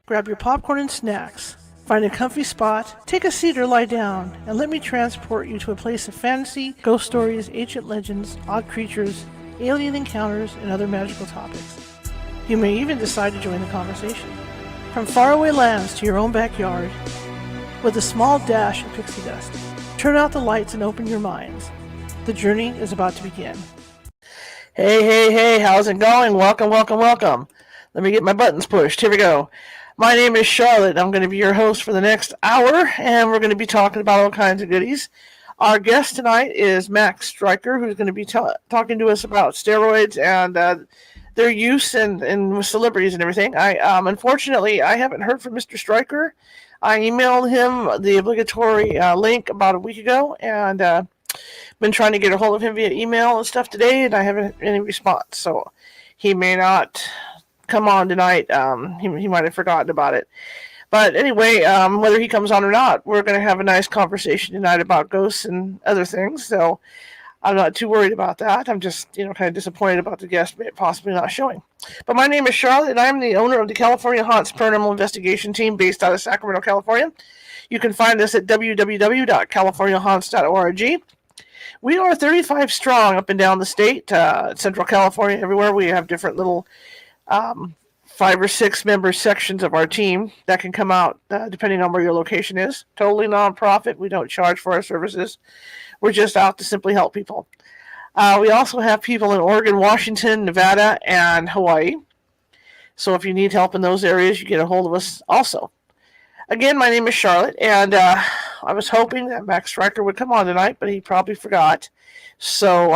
Grab your popcorn and snacks. Find a comfy spot, take a seat or lie down, and let me transport you to a place of fantasy, ghost stories, ancient legends, odd creatures, alien encounters, and other magical topics. You may even decide to join the conversation. From faraway lands to your own backyard, with a small dash of pixie dust, turn out the lights and open your minds. The journey is about to begin. Hey, how's it going? Welcome. Let me get my buttons pushed. Here we go. My name is Charlotte. I'm going to be your host for the next hour, and we're going to be talking about all kinds of goodies. Our guest tonight is Max Stryker, who's going to be talking to us about steroids and their use and with celebrities and everything. Unfortunately, I haven't heard from Mr. Stryker. I emailed him the obligatory link about a week ago, and been trying to get a hold of him via email and stuff today, and I haven't had any response. So he may not come on tonight. He might have forgotten about it. But anyway, whether he comes on or not, we're going to have a nice conversation tonight about ghosts and other things. So I'm not too worried about that. I'm just, kind of disappointed about the guest possibly not showing. But my name is Charlotte, and I'm the owner of the California Haunts Paranormal Investigation Team based out of Sacramento, California. You can find us at www.californiahaunts.org. We are 35 strong up and down the state, Central California, everywhere. We have different little 5 or 6 member sections of our team that can come out depending on where your location is. Totally nonprofit. We don't charge for our services. We're just out to simply help people. We also have people in Oregon, Washington, Nevada, and Hawaii. So if you need help in those areas, you get a hold of us also. Again, my name is Charlotte, and I was hoping that Max Stryker would come on tonight, but he probably forgot. So,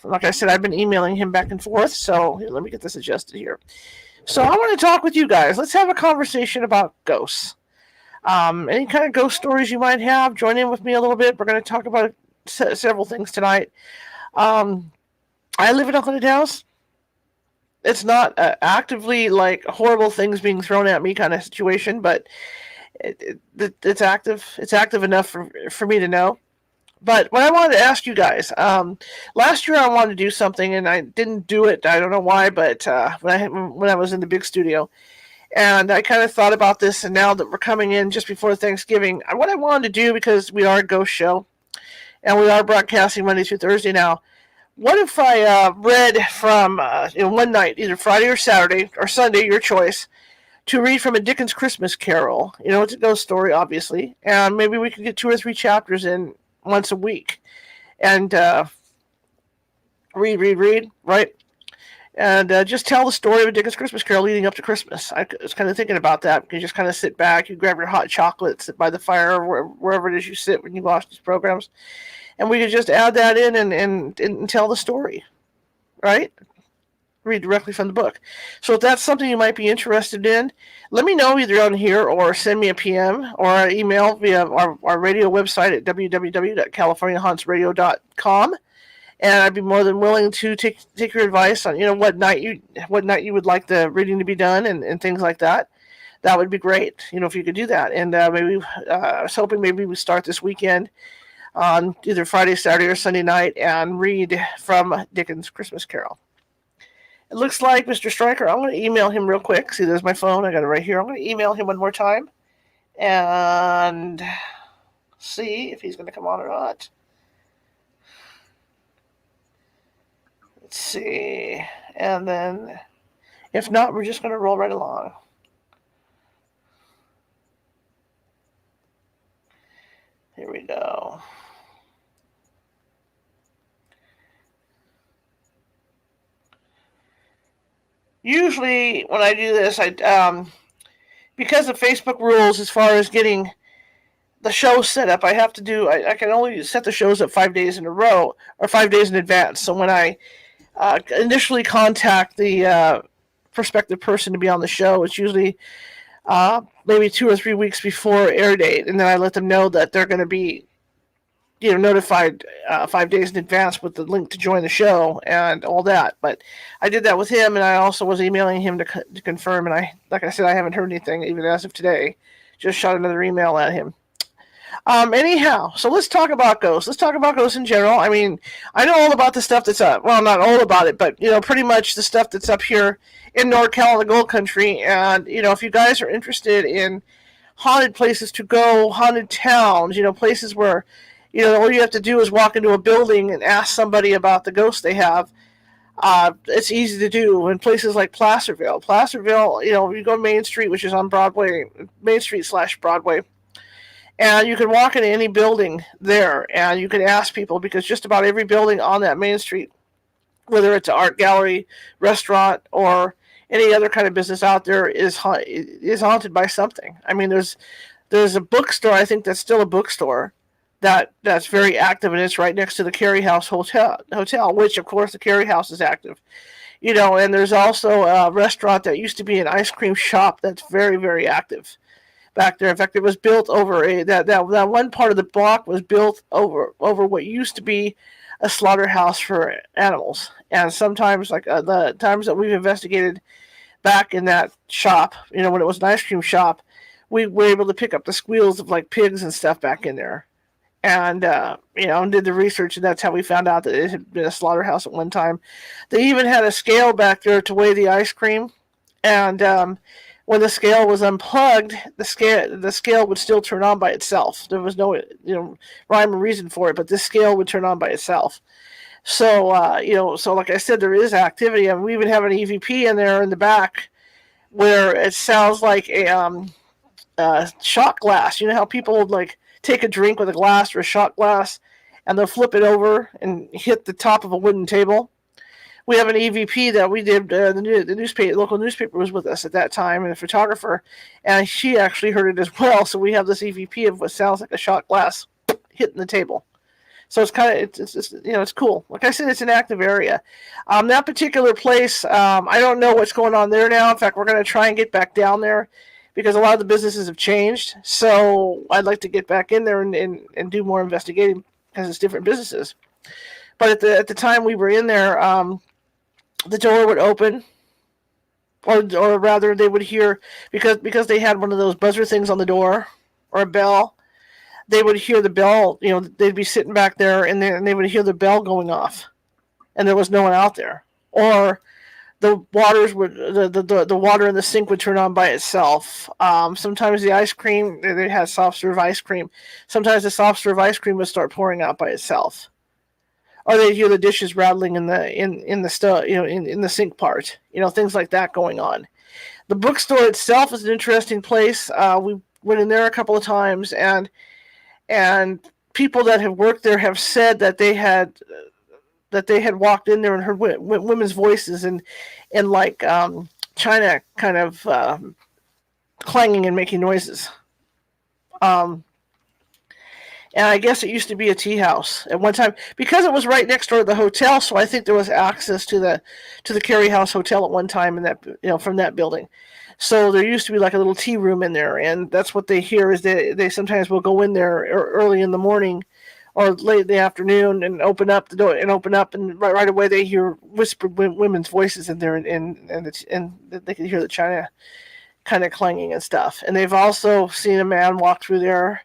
like I said, I've been emailing him back and forth, so here, let me get this adjusted here. So I want to talk with you guys. Let's have a conversation about ghosts. Any kind of ghost stories you might have, join in with me a little bit. We're going to talk about several things tonight. I live in a haunted house. It's not actively like horrible things being thrown at me kind of situation, but it's active. It's active enough for me to know. But what I wanted to ask you guys, last year I wanted to do something and I didn't do it. I don't know why, but when I was in the big studio, and I kind of thought about this, and now that we're coming in just before Thanksgiving, what I wanted to do, because we are a ghost show, and we are broadcasting Monday through Thursday now, what if I read from one night, either Friday or Saturday or Sunday, your choice, to read from a Dickens Christmas Carol. It's a ghost story, obviously, and maybe we could get 2 or 3 chapters in once a week, and read, right? And just tell the story of a Dickens Christmas Carol leading up to Christmas. I was kind of thinking about that. You just kind of sit back, you grab your hot chocolate, sit by the fire, or wherever it is you sit when you watch these programs, and we could just add that in and tell the story, right? Read directly from the book. So if that's something you might be interested in, let me know either on here or send me a PM or an email via our radio website at www.californiahauntsradio.com, and I'd be more than willing to take your advice on what night you would like the reading to be done and things like that. That would be great, if you could do that. And maybe I was hoping maybe we start this weekend on either Friday, Saturday, or Sunday night and read from Dickens' Christmas Carol. It looks like Mr. Stryker, I'm going to email him real quick. See, there's my phone. I got it right here. I'm going to email him one more time and see if he's going to come on or not. Let's see. And then, if not, we're just going to roll right along. Here we go. Usually, when I do this, because of Facebook rules as far as getting the show set up, I can only set the shows up 5 days in a row, or 5 days in advance. So when I initially contact the prospective person to be on the show, it's usually maybe 2 or 3 weeks before air date, and then I let them know that they're going to be notified 5 days in advance with the link to join the show and all that. But I did that with him, and I also was emailing him to confirm. And like I said, I haven't heard anything even as of today. Just shot another email at him. Anyhow, so let's talk about ghosts. Let's talk about ghosts in general. I mean, I know all about the stuff that's up. Well, not all about it, but pretty much the stuff that's up here in NorCal and the Gold Country. And if you guys are interested in haunted places to go, haunted towns, places where all you have to do is walk into a building and ask somebody about the ghosts they have. It's easy to do in places like Placerville. Placerville, you go to Main Street, which is on Broadway, Main Street / Broadway, and you can walk into any building there, and you can ask people because just about every building on that Main Street, whether it's an art gallery, restaurant, or any other kind of business out there, is haunted by something. I mean, there's a bookstore. I think that's still a bookstore that's very active, and it's right next to the Carey House Hotel, which of course the Carey House is active. And there's also a restaurant that used to be an ice cream shop that's very, very active back there. In fact, it was built over that one part of the block was built over what used to be a slaughterhouse for animals. And sometimes, like the times that we've investigated back in that shop, when it was an ice cream shop, we were able to pick up the squeals of like pigs and stuff back in there. And did the research, and that's how we found out that it had been a slaughterhouse at one time. They even had a scale back there to weigh the ice cream, and when the scale was unplugged, the scale would still turn on by itself. There was no rhyme or reason for it, but this scale would turn on by itself. So so like I said, there is activity, and we even have an EVP in there in the back where it sounds like a shot glass. You know how people would like take a drink with a glass or a shot glass, and they'll flip it over and hit the top of a wooden table. We have an EVP that we did. The local newspaper was with us at that time, and a photographer, and she actually heard it as well. So we have this EVP of what sounds like a shot glass hitting the table. So it's kind of it's cool. Like I said, it's an active area. That particular place, I don't know what's going on there now. In fact, we're going to try and get back down there, because a lot of the businesses have changed. So I'd like to get back in there and do more investigating, because it's different businesses. But at the time we were in there, the door would open, or rather they would hear, because they had one of those buzzer things on the door, or a bell. They would hear the bell. They'd be sitting back there, and they would hear the bell going off, and there was no one out there. Or the water in the sink would turn on by itself. Sometimes the ice cream, they had soft serve ice cream. Sometimes the soft serve ice cream would start pouring out by itself, or they'd hear the dishes rattling in the stove, in the sink part. Things like that going on. The bookstore itself is an interesting place. We went in there a couple of times, and people that have worked there have said that they had walked in there and heard women's voices and like China kind of clanging and making noises. And I guess it used to be a tea house at one time, because it was right next door to the hotel. So I think there was access to the Carey House Hotel at one time in that from that building. So there used to be like a little tea room in there, and that's what they hear is they sometimes will go in there early in the morning or late in the afternoon and open up the door and right away they hear whispered women's voices in there, and they can hear the China kind of clanging and stuff. And they've also seen a man walk through there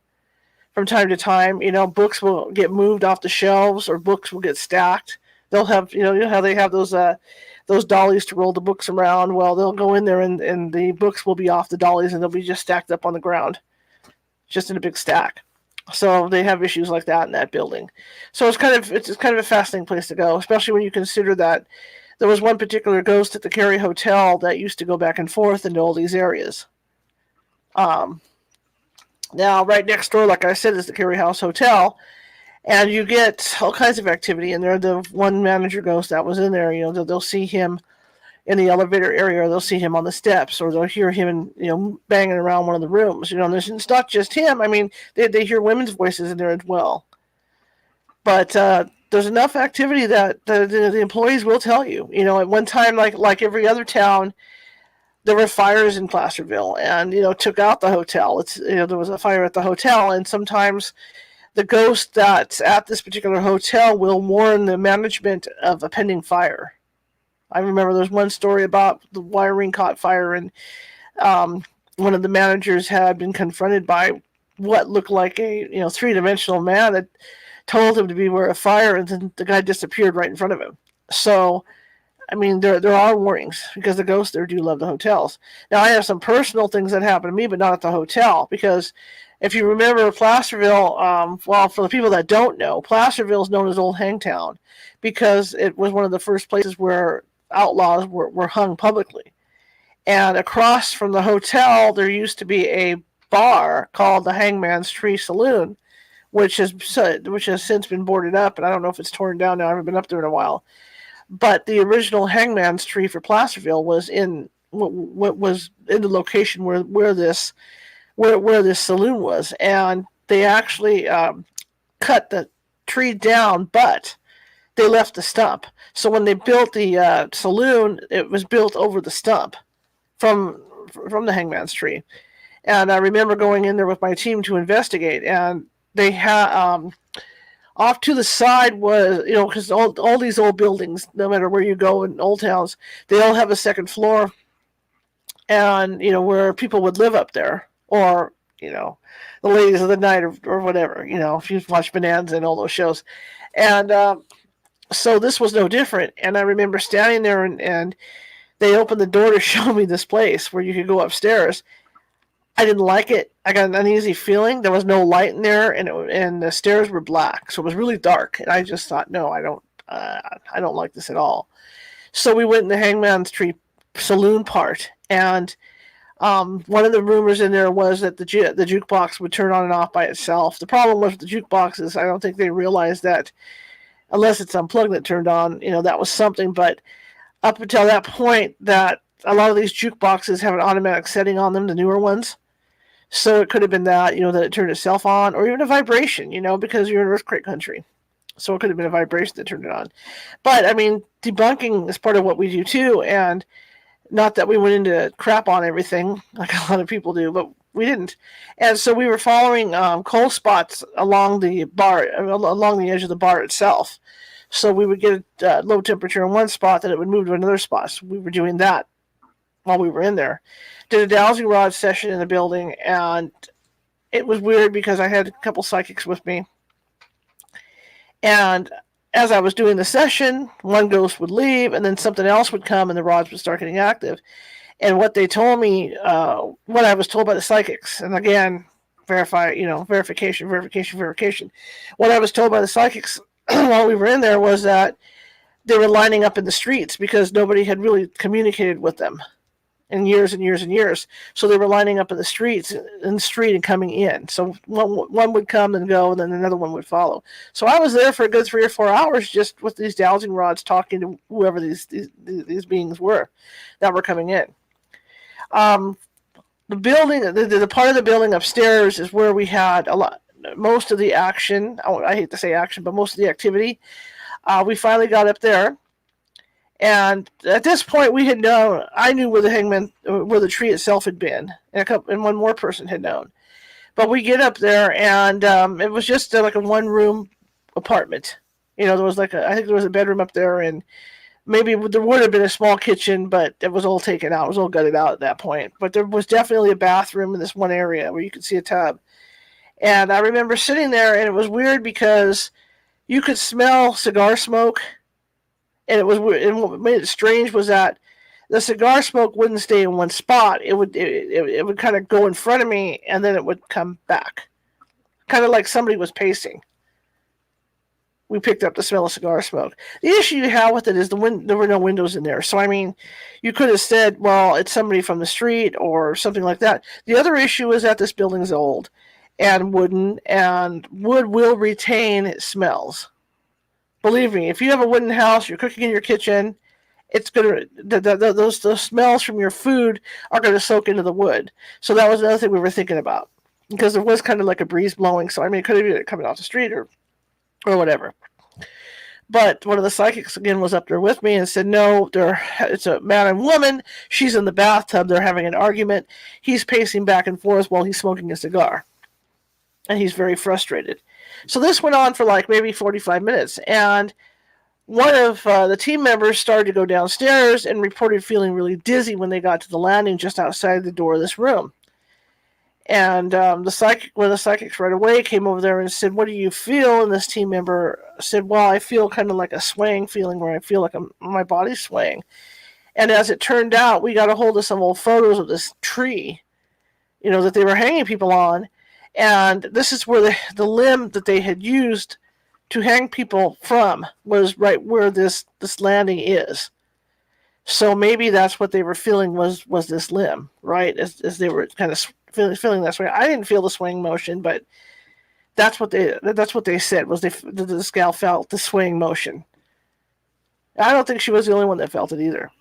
from time to time. Books will get moved off the shelves, or books will get stacked. They'll have how they have those dollies to roll the books around. Well, they'll go in there and the books will be off the dollies, and they'll be just stacked up on the ground, just in a big stack. So they have issues like that in that building. So it's kind of a fascinating place to go, especially when you consider that there was one particular ghost at the Carey Hotel that used to go back and forth into all these areas. Now, right next door, like I said, is the Carey House Hotel, and you get all kinds of activity in there. The one manager ghost that was in there, they'll see him in the elevator area, or they'll see him on the steps, or they'll hear him, banging around one of the rooms. It's not just him. I mean, they hear women's voices in there as well. But there's enough activity that the employees will tell you. At one time, like every other town, there were fires in Placerville, and took out the hotel. There was a fire at the hotel, and sometimes the ghost that's at this particular hotel will warn the management of a pending fire. I remember there's one story about the wiring caught fire, and one of the managers had been confronted by what looked like a three-dimensional man that told him to beware of fire, and then the guy disappeared right in front of him. So, I mean, there are warnings because the ghosts there do love the hotels. Now, I have some personal things that happened to me, but not at the hotel, because if you remember Placerville, well, for the people that don't know, Placerville is known as Old Hangtown because it was one of the first places where outlaws were hung publicly. And across from the hotel, there used to be a bar called the Hangman's Tree Saloon, which has since been boarded up, and I don't know if it's torn down now. I haven't been up there in a while. But the original Hangman's Tree for Placerville was in what was in the location where this saloon was, and they actually cut the tree down, but they left the stump. So when they built the saloon, it was built over the stump from the Hangman's Tree. And I remember going in there with my team to investigate, and they had off to the side was, because all these old buildings, no matter where you go in old towns, they all have a second floor, and where people would live up there, or the ladies of the night, or whatever. If you watch Bonanza and all those shows, and so this was no different. And I remember standing there, and they opened the door to show me this place where you could go upstairs. I didn't like it. I got an uneasy feeling. There was no light in there, and the stairs were black, so it was really dark. And I just thought, no, I don't like this at all. So we went in the Hangman's Tree saloon part, and one of the rumors in there was that the jukebox would turn on and off by itself. The problem with the jukebox is I don't think they realized that unless it's unplugged and it turned on, that was something. But up until that point, that a lot of these jukeboxes have an automatic setting on them, the newer ones. So it could have been that, that it turned itself on, or even a vibration, because you're in earthquake country. So it could have been a vibration that turned it on. But, I mean, debunking is part of what we do too, and not that we went into crap on everything like a lot of people do, but we didn't. And so we were following coal spots along the bar, along the edge of the bar itself. So we would get a low temperature in one spot, then it would move to another spot. So we were doing that while we were in there. Did a dowsing rod session in the building, and it was weird because I had a couple psychics with me. And as I was doing the session, one ghost would leave, and then something else would come, and the rods would start getting active. And what they told me, what I was told by the psychics, and again, verification. What I was told by the psychics while we were in there was that they were lining up in the streets because nobody had really communicated with them in years and years and years. So they were lining up in the street and coming in. So one would come and go, and then another one would follow. So I was there for a good 3 or 4 hours just with these dowsing rods talking to whoever these beings were that were coming in. The building, the part of the building upstairs is where we had most of the action. I hate to say action, but most of the activity. We finally got up there. And at this point, I knew where the tree itself had been, and one more person had known. But we get up there, and it was just like a one-room apartment. There was I think there was a bedroom up there, and maybe there would have been a small kitchen, but it was all taken out. It was all gutted out at that point. But there was definitely a bathroom in this one area where you could see a tub. And I remember sitting there, and it was weird because you could smell cigar smoke. And what made it strange was that the cigar smoke wouldn't stay in one spot. It would kind of go in front of me, and then it would come back, kind of like somebody was pacing. We picked up the smell of cigar smoke. The issue you have with it is there were no windows in there. So I mean, you could have said, well, it's somebody from the street or something like that. The other issue is that this building is old and wooden, and wood will retain smells. Believe me, if you have a wooden house, you're cooking in your kitchen, it's gonna those smells from your food are gonna soak into the wood. So that was another thing we were thinking about, because there was kind of like a breeze blowing. So I mean, it could have been coming off the street or whatever. But one of the psychics again was up there with me and said, no, it's a man and woman. She's in the bathtub. They're having an argument. He's pacing back and forth while he's smoking a cigar, and he's very frustrated. So this went on for like maybe 45 minutes, and one of the team members started to go downstairs and reported feeling really dizzy when they got to the landing just outside the door of this room. And one of the psychics right away came over there and said, "What do you feel?" And this team member said, "Well, I feel kind of like a swaying feeling where I feel like my body's swaying." And as it turned out, we got a hold of some old photos of this tree, that they were hanging people on. And this is where the limb that they had used to hang people from was right where this landing is. So maybe that's what they were feeling was this limb, right? As they were kind of feeling that swing. I didn't feel the swing motion, but that's what they said was this gal felt the swing motion. I don't think she was the only one that felt it either.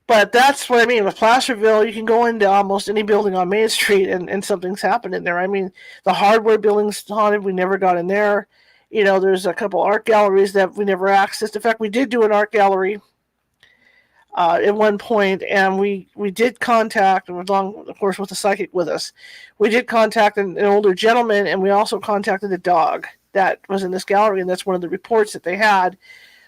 But that's what I mean. With Placerville, you can go into almost any building on Main Street and something's happened in there. I mean, the hardware building's haunted. We never got in there. There's a couple art galleries that we never accessed. In fact, we did do an art gallery at one point, and we did contact, along, of course, with the psychic with us, we did contact an older gentleman, and we also contacted a dog that was in this gallery, and that's one of the reports that they had,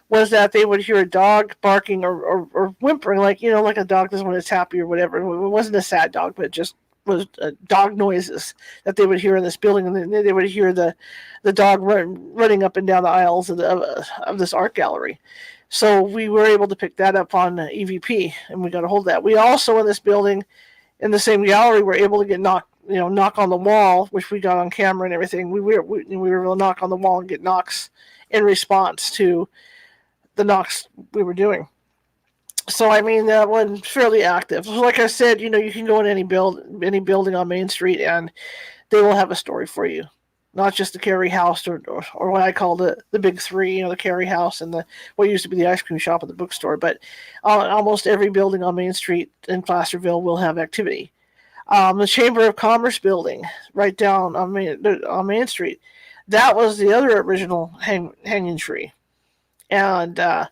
was that they would hear a dog barking or whimpering, like a dog does when it's happy or whatever. It wasn't a sad dog, but it just was dog noises that they would hear in this building, and then they would hear the dog running up and down the aisles of this art gallery. So we were able to pick that up on EVP, and we got a hold of that. We also, in this building, in the same gallery, were able to get knock on the wall, which we got on camera and everything. We were able to knock on the wall and get knocks in response to the knocks we were doing. So I mean, that one's fairly active. Like I said, you can go in any building on Main Street, and they will have a story for you. Not just the Carey House or what I call the big three, the Carey House and what used to be the ice cream shop and the bookstore, but almost every building on Main Street in Placerville will have activity. The Chamber of Commerce building, right down on Main Street, that was the other original hanging tree, and there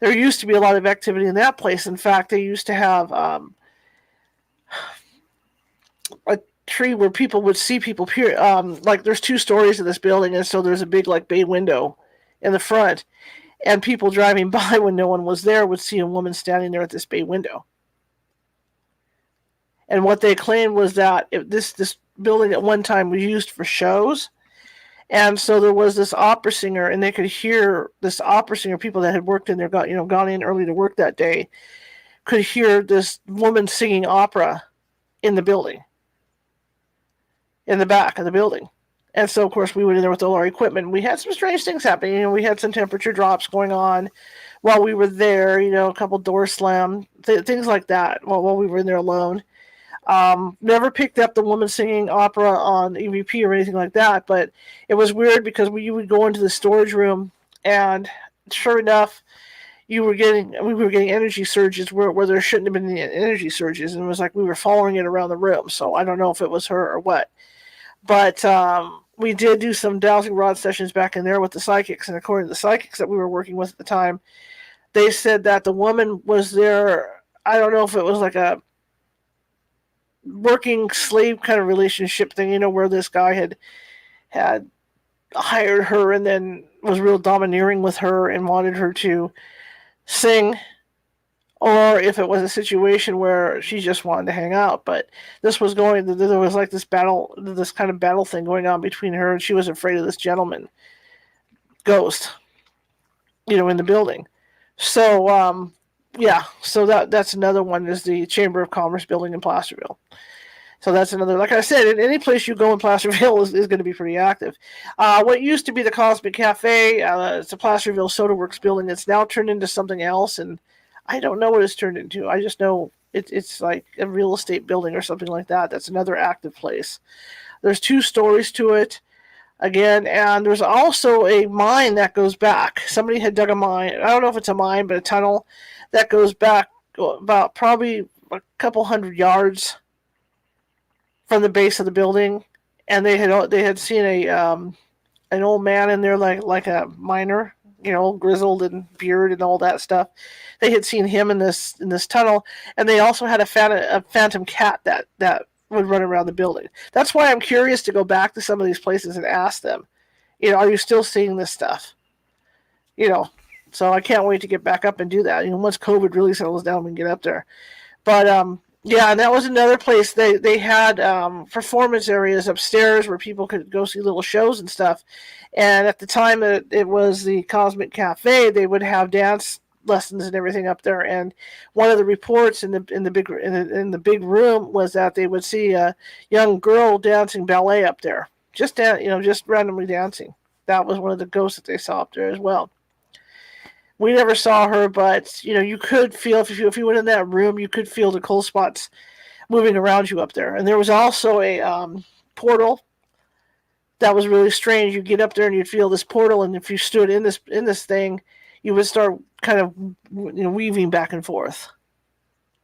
used to be a lot of activity in that place. In fact, they used to have a tree where people would see people peer. Like there's 2 stories of this building, and so there's a big bay window in the front, and people driving by when no one was there would see a woman standing there at this bay window. And what they claimed was that this building at one time was used for shows, and so there was this opera singer, and they could hear this opera singer. People that had worked in there, gone in early to work that day, could hear this woman singing opera in the building, in the back of the building. And so, of course, we went in there with all our equipment. We had some strange things happening. We had some temperature drops going on while we were there. A couple doors slammed, things like that while we were in there alone. Never picked up the woman singing opera on EVP or anything like that, but it was weird because you would go into the storage room, and sure enough, we were getting energy surges where there shouldn't have been any energy surges, and it was like we were following it around the room. So I don't know if it was her or what, but we did do some dowsing rod sessions back in there with the psychics, and according to the psychics that we were working with at the time, they said that the woman was there. I don't know if it was like a working slave kind of relationship thing, where this guy had hired her and then was real domineering with her and wanted her to sing, or if it was a situation where she just wanted to hang out. But there was like this kind of battle thing going on between her, and she was afraid of this gentleman ghost, in the building. So yeah, so that's another one, is the Chamber of Commerce building in Placerville. So that's another, like I said, in any place you go in Placerville is going to be pretty active. What used to be the Cosmic Cafe, it's a Placerville Soda Works building. It's now turned into something else, and I don't know what it's turned into. I just know it's like a real estate building or something like that. That's another active place. There's 2 stories to it, again, and there's also a mine that goes back. Somebody had dug a mine. I don't know if it's a mine, but a tunnel that goes back about probably a couple hundred yards from the base of the building, and they had seen an old man in there, like a miner, grizzled and beard and all that stuff. They had seen him in this tunnel, and they also had a phantom cat that would run around the building. That's why I'm curious to go back to some of these places and ask them, are you still seeing this stuff? So I can't wait to get back up and do that. Once COVID really settles down, we can get up there. But Yeah, and that was another place they had performance areas upstairs where people could go see little shows and stuff. And at the time it was the Cosmic Cafe, they would have dance lessons and everything up there. And one of the reports in the big room was that they would see a young girl dancing ballet up there, just randomly dancing. That was one of the ghosts that they saw up there as well. We never saw her, but you could feel if you went in that room, you could feel the cold spots moving around you up there. And there was also a portal that was really strange. You get up there and you'd feel this portal, and if you stood in this thing, you would start kind of weaving back and forth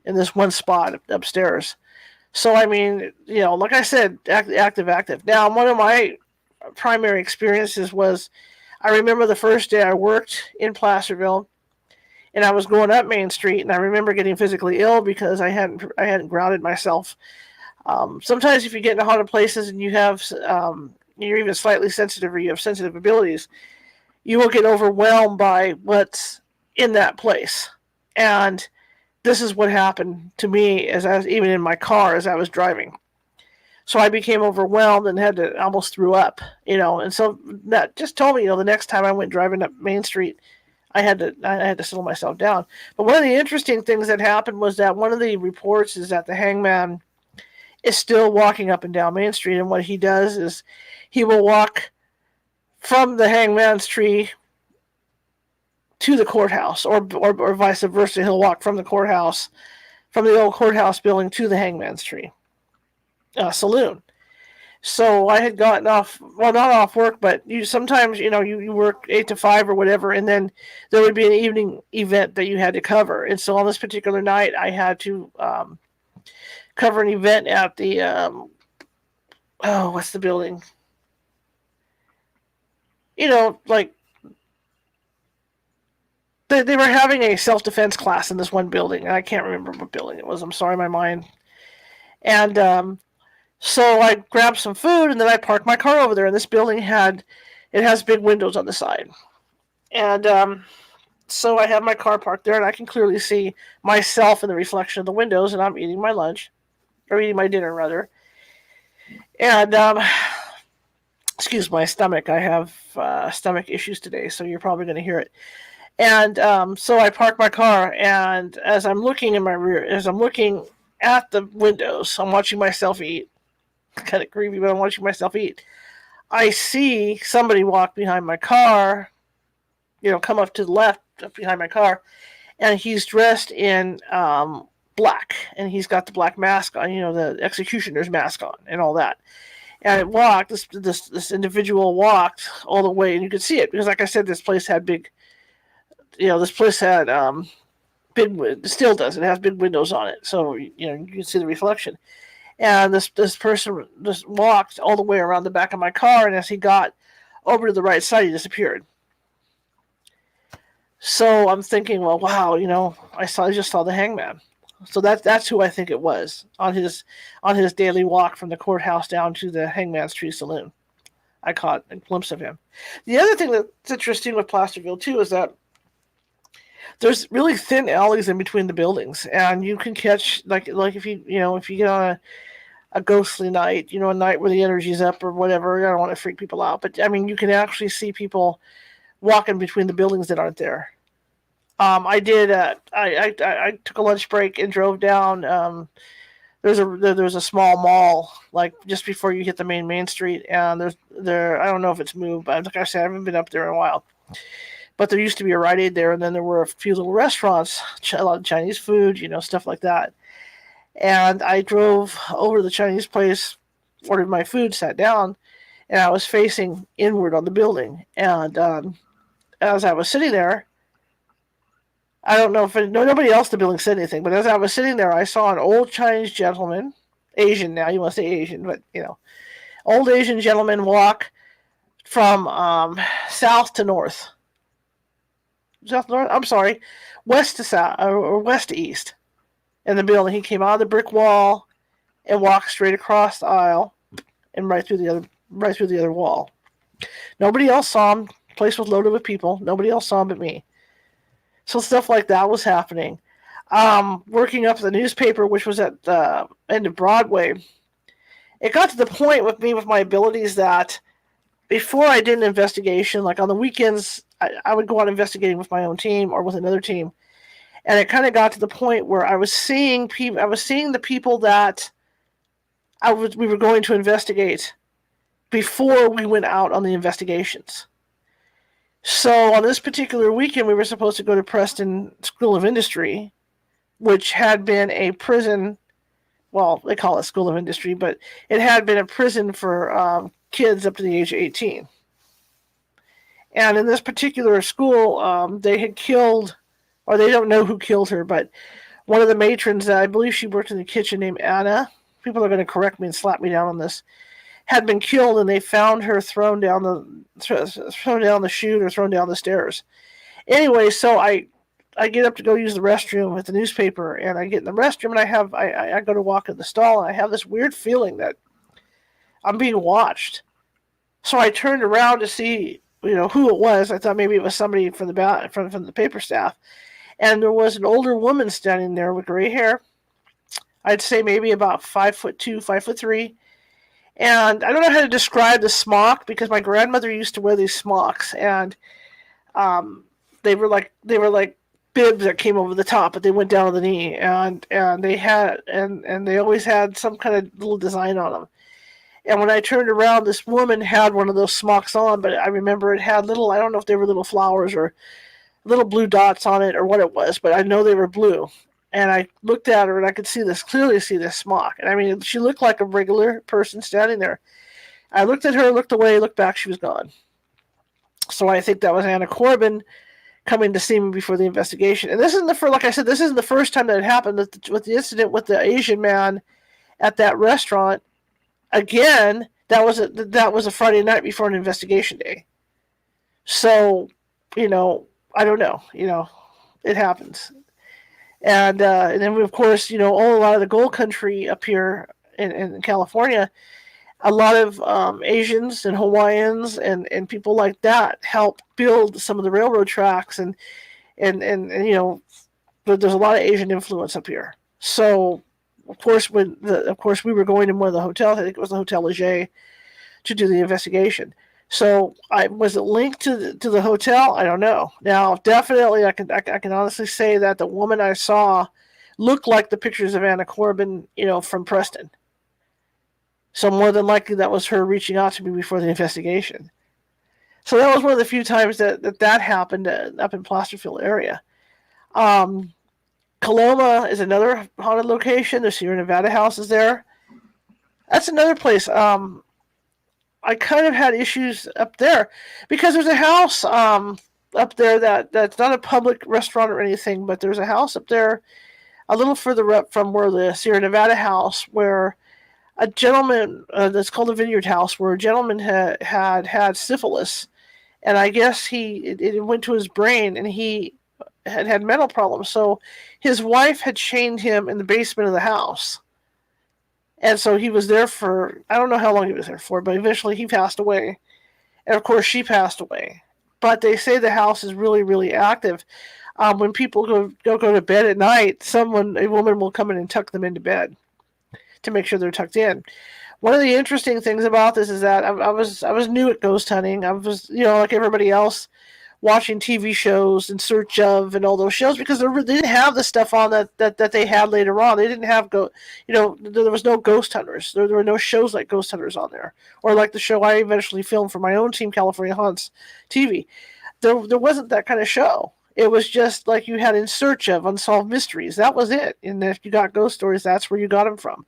in this one spot upstairs. So I mean, like I said, active. Now, one of my primary experiences was I remember the first day I worked in Placerville, and I was going up Main Street, and I remember getting physically ill because I hadn't grounded myself. Sometimes if you get into haunted places and you're even slightly sensitive or you have sensitive abilities, you will get overwhelmed by what's in that place. And this is what happened to me as I was even in my car as I was driving. So I became overwhelmed and had to almost threw up, And so that just told me, the next time I went driving up Main Street, I had to settle myself down. But one of the interesting things that happened was that one of the reports is that the hangman is still walking up and down Main Street, and what he does is he will walk from the hangman's tree to the courthouse, or vice versa. He'll walk from the old courthouse building to the hangman's tree saloon. So I had gotten off, well, not off work, but sometimes you work 8 to 5 or whatever, and then there would be an evening event that you had to cover. And so on this particular night, I had to cover an event at the what's the building? Like they were having a self-defense class in this one building, and I can't remember what building it was. I'm sorry, my mind. And so I grabbed some food, and then I parked my car over there. And this building has big windows on the side, and so I have my car parked there, and I can clearly see myself in the reflection of the windows, and I'm eating my lunch, or eating my dinner rather. And excuse my stomach. I have stomach issues today, so you're probably going to hear it. And so I park my car, and as I'm looking in my rear, as I'm looking at the windows, I'm watching myself eat. Kind of creepy, but I'm watching myself eat. I see somebody walk behind my car, come up to the left up behind my car, and he's dressed in black, and he's got the black mask on, the executioner's mask on, and all that. And it walked. This individual walked all the way, and you could see it because, like I said, this place had big. This place had big. Still does. It has big windows on it, so you can see the reflection. And this person just walked all the way around the back of my car, and as he got over to the right side, he disappeared. So I'm thinking, well, wow, I just saw the hangman. So that's who I think it was on his daily walk from the courthouse down to the Hangman's Tree Saloon. I caught a glimpse of him. The other thing that's interesting with Placerville too is that there's really thin alleys in between the buildings, and you can catch like if you get on a ghostly night, a night where the energy's up or whatever. I don't want to freak people out, but I mean, you can actually see people walking between the buildings that aren't there. I did. I took a lunch break and drove down. There's a small mall like just before you hit the main street, and I don't know if it's moved, but like I said, I haven't been up there in a while. But there used to be a Rite Aid there, and then there were a few little restaurants, a lot of Chinese food, stuff like that. And I drove over to the Chinese place, ordered my food, sat down, and I was facing inward on the building. And as I was sitting there, I don't know if nobody else in the building said anything, but as I was sitting there, I saw an old Chinese gentleman, Asian now, you want to say Asian, but old Asian gentleman walk from south to north. South north? I'm sorry, west to south or west to east. In the building, he came out of the brick wall and walked straight across the aisle and right through the other wall. Nobody else saw him. The place was loaded with people. Nobody else saw him but me. So stuff like that was happening. working up the newspaper, which was at the end of Broadway, it got to the point with me with my abilities that before I did an investigation, like on the weekends, I would go out investigating with my own team or with another team, and it kind of got to the point where I was seeing people. I was seeing the people that we were going to investigate before we went out on the investigations. So on this particular weekend, we were supposed to go to Preston School of Industry, which had been a prison. Well, they call it School of Industry, but it had been a prison for kids up to the age of 18. And in this particular school, they had killed, or they don't know who killed her, but one of the matrons, I believe she worked in the kitchen, named Anna. People are going to correct me and slap me down on this. Had been killed, and they found her thrown down the chute or thrown down the stairs. Anyway, so I get up to go use the restroom with the newspaper, and I get in the restroom, and I go to walk in the stall, and I have this weird feeling that I'm being watched. So I turned around to see, who it was. I thought maybe it was somebody from the paper staff, and there was an older woman standing there with gray hair. I'd say maybe about 5'2", 5'3", and I don't know how to describe the smock because my grandmother used to wear these smocks, and they were like bibs that came over the top, but they went down to the knee, and they always had some kind of little design on them. And when I turned around, this woman had one of those smocks on, but I remember it had little, I don't know if they were little flowers or little blue dots on it or what it was, but I know they were blue. And I looked at her and I could clearly see this smock. And I mean, she looked like a regular person standing there. I looked at her, looked away, looked back, she was gone. So I think that was Anna Corbin coming to see me before the investigation. And this isn't like I said, this isn't the first time that it happened with the incident with the Asian man at that restaurant. Again, that was a Friday night before an investigation day. So, I don't know. It happens. And then, of course, a lot of the gold country up here in California, a lot of Asians and Hawaiians and people like that help build some of the railroad tracks. And there's a lot of Asian influence up here. So, of course, we were going to one of the hotels. I think it was the Hotel Leger to do the investigation. So, was it linked to the hotel? I don't know. Now, definitely, I can honestly say that the woman I saw looked like the pictures of Anna Corbin, from Preston. So, more than likely, that was her reaching out to me before the investigation. So, that was one of the few times that happened up in Placerville area. Coloma is another haunted location. The Sierra Nevada house is there. That's another place. I kind of had issues up there because there's a house up there that's not a public restaurant or anything, but there's a house up there a little further up from where the Sierra Nevada house, where a gentleman, that's called the Vineyard House, where a gentleman had syphilis, and I guess it went to his brain, and he had mental problems. So his wife had chained him in the basement of the house. And so he was there for, I don't know how long he was there for, but eventually he passed away. And of course she passed away. But they say the house is really, really active. When people go to bed at night, a woman will come in and tuck them into bed to make sure they're tucked in. One of the interesting things about this is that I was new at ghost hunting. I was, like everybody else, watching TV shows in search of and all those shows because they didn't have the stuff on that they had later on. They didn't have there was no ghost hunters. There were no shows like Ghost Hunters on there, or like the show I eventually filmed for my own team, California Haunts TV. There wasn't that kind of show. It was just like you had In Search of Unsolved Mysteries. That was it. And if you got ghost stories, that's where you got them from,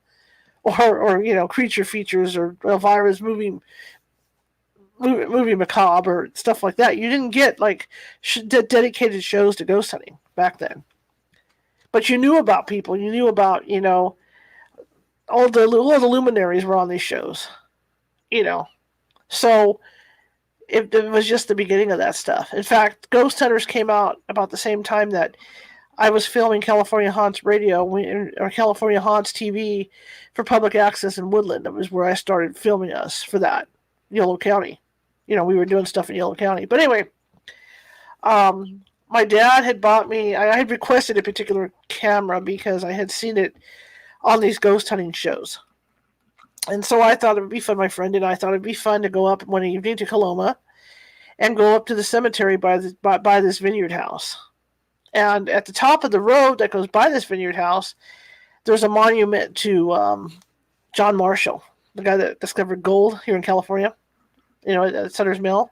or creature features or Elvira's movie macabre or stuff like that. You didn't get like dedicated shows to ghost hunting back then, but you knew about people. You knew about all the luminaries were on these shows. So it was just the beginning of that stuff. In fact, Ghost Hunters came out about the same time that I was filming California Haunts Radio or California Haunts TV for public access in Woodland. That was where I started filming us for that, Yolo County. We were doing stuff in Yolo County. But anyway, My dad had bought me. I had requested a particular camera because I had seen it on these ghost hunting shows, and so I thought it would be fun. My friend and I thought it'd be fun to go up one evening to Coloma and go up to the cemetery by this vineyard house. And at the top of the road that goes by this vineyard house, there's a monument to John Marshall, the guy that discovered gold here in California. At Sutter's Mill.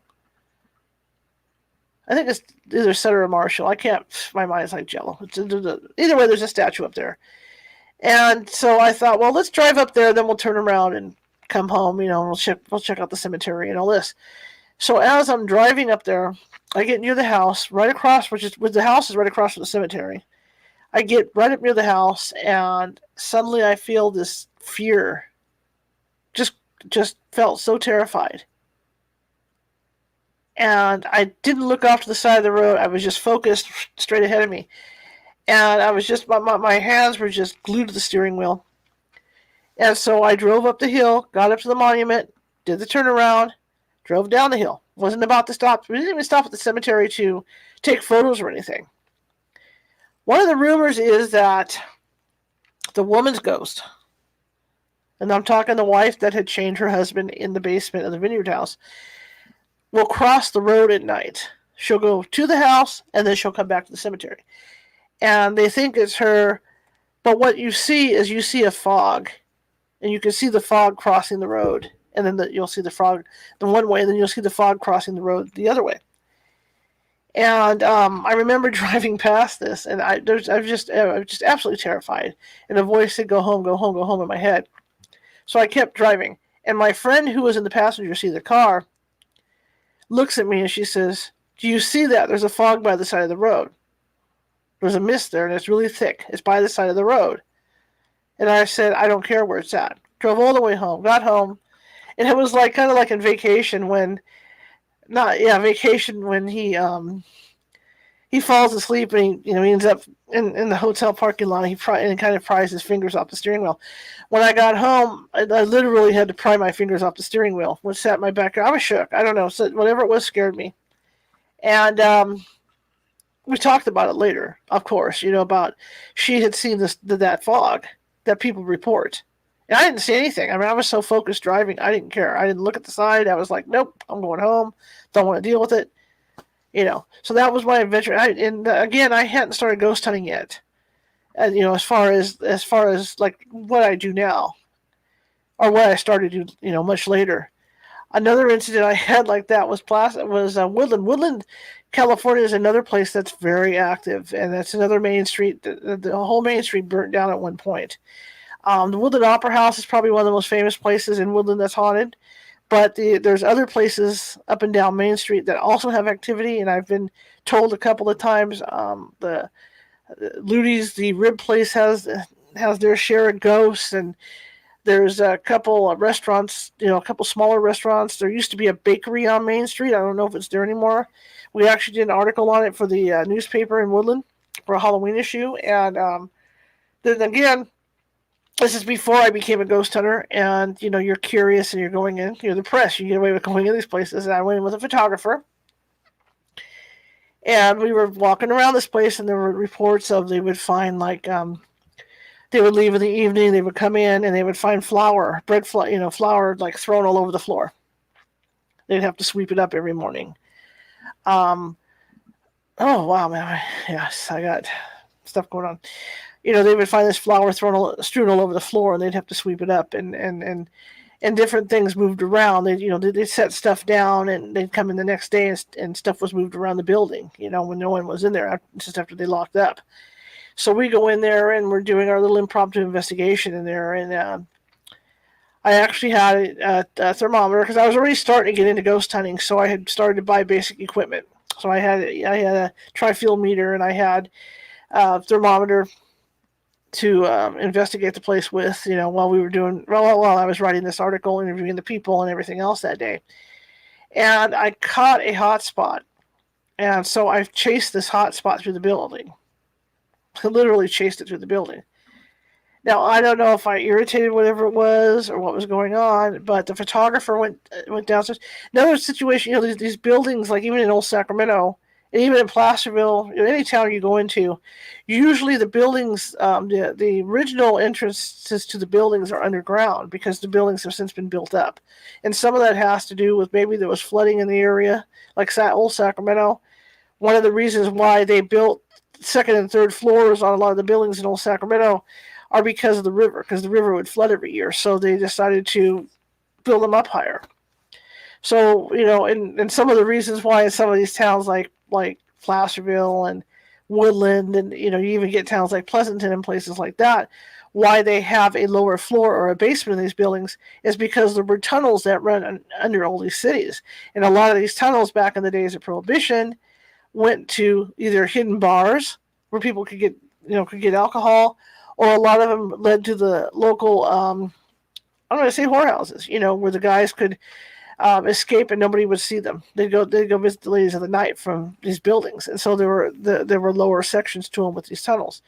I think it's either Sutter or Marshall. I can't. My mind's like jello. Either way, there's a statue up there. And so I thought, well, let's drive up there, then we'll turn around and come home. And we'll check out the cemetery and all this. So as I'm driving up there, I get near the house, right across, the house is right across from the cemetery. I get right up near the house, and suddenly I feel this fear. Just felt so terrified. And I didn't look off to the side of the road. I was just focused straight ahead of me. And I was just, my hands were just glued to the steering wheel. And so I drove up the hill, got up to the monument, did the turnaround, drove down the hill. Wasn't about to stop. We didn't even stop at the cemetery to take photos or anything. One of the rumors is that the woman's ghost, and I'm talking the wife that had chained her husband in the basement of the vineyard house, will cross the road at night. She'll go to the house, and then she'll come back to the cemetery. And they think it's her, but what you see a fog, and you can see the fog crossing the road, and then you'll see the fog the one way, and then you'll see the fog crossing the road the other way. And I remember driving past this, and I was just absolutely terrified. And a voice said, "Go home, go home, go home," in my head. So I kept driving, and my friend who was in the passenger seat of the car looks at me and she says, "Do you see that? There's a fog by the side of the road. There's a mist there, and it's really thick. It's by the side of the road." And I said, "I don't care where it's at." Drove all the way home, got home, and it was kind of like in vacation when, when he falls asleep and he ends up in the hotel parking lot. And he kind of pries his fingers off the steering wheel. When I got home, I literally had to pry my fingers off the steering wheel. When it sat in my back, I was shook. I don't know. So whatever it was scared me. And we talked about it later, of course, about she had seen that fog that people report. And I didn't see anything. I mean, I was so focused driving, I didn't care. I didn't look at the side. I was like, nope, I'm going home. Don't want to deal with it. So that was my adventure. Again, I hadn't started ghost hunting yet. As far as like what I do now, or what I started to do, much later. Another incident I had like that was Woodland. Woodland, California is another place that's very active, and that's another main street. The whole main street burnt down at one point. The Woodland Opera House is probably one of the most famous places in Woodland that's haunted. But there's other places up and down Main Street that also have activity, and I've been told a couple of times the Ludi's, the rib place, has their share of ghosts, and there's a couple of restaurants, a couple smaller restaurants. There used to be a bakery on Main Street. I don't know if it's there anymore. We actually did an article on it for the newspaper in Woodland for a Halloween issue, and then again, this is before I became a ghost hunter, and you're curious and you're going in. You're the press. You get away with going in these places. And I went in with a photographer, and we were walking around this place, and there were reports of they would find they would leave in the evening. They would come in and they would find flour like thrown all over the floor. They'd have to sweep it up every morning. Oh wow, man! Yes, I got stuff going on. They would find this flour strewn all over the floor, and they'd have to sweep it up, and different things moved around. They'd set stuff down, and they'd come in the next day, and stuff was moved around the building. When no one was in there, just after they locked up. So we go in there, and we're doing our little impromptu investigation in there, and I actually had a thermometer because I was already starting to get into ghost hunting, so I had started to buy basic equipment. So I had a tri-field meter, and I had a thermometer to investigate the place with, while I was writing this article, interviewing the people and everything else that day. And I caught a hot spot. And so I chased this hot spot through the building. I literally chased it through the building. Now, I don't know if I irritated whatever it was or what was going on, but the photographer went downstairs. Another situation, these buildings, like even in old Sacramento, And even in Placerville, any town you go into, usually the buildings, the original entrances to the buildings are underground because the buildings have since been built up. And some of that has to do with maybe there was flooding in the area, like old Sacramento. One of the reasons why they built second and third floors on a lot of the buildings in old Sacramento are because of the river, because the river would flood every year. So they decided to build them up higher. So, and some of the reasons why in some of these towns like Placerville and Woodland, and you even get towns like Pleasanton and places like that, why they have a lower floor or a basement in these buildings is because there were tunnels that run under all these cities. And a lot of these tunnels back in the days of Prohibition went to either hidden bars where people could get alcohol, or a lot of them led to the local I'm going to say whorehouses, where the guys could escape and nobody would see them. They'd go visit the ladies of the night from these buildings, and so there were lower sections to them with these tunnels.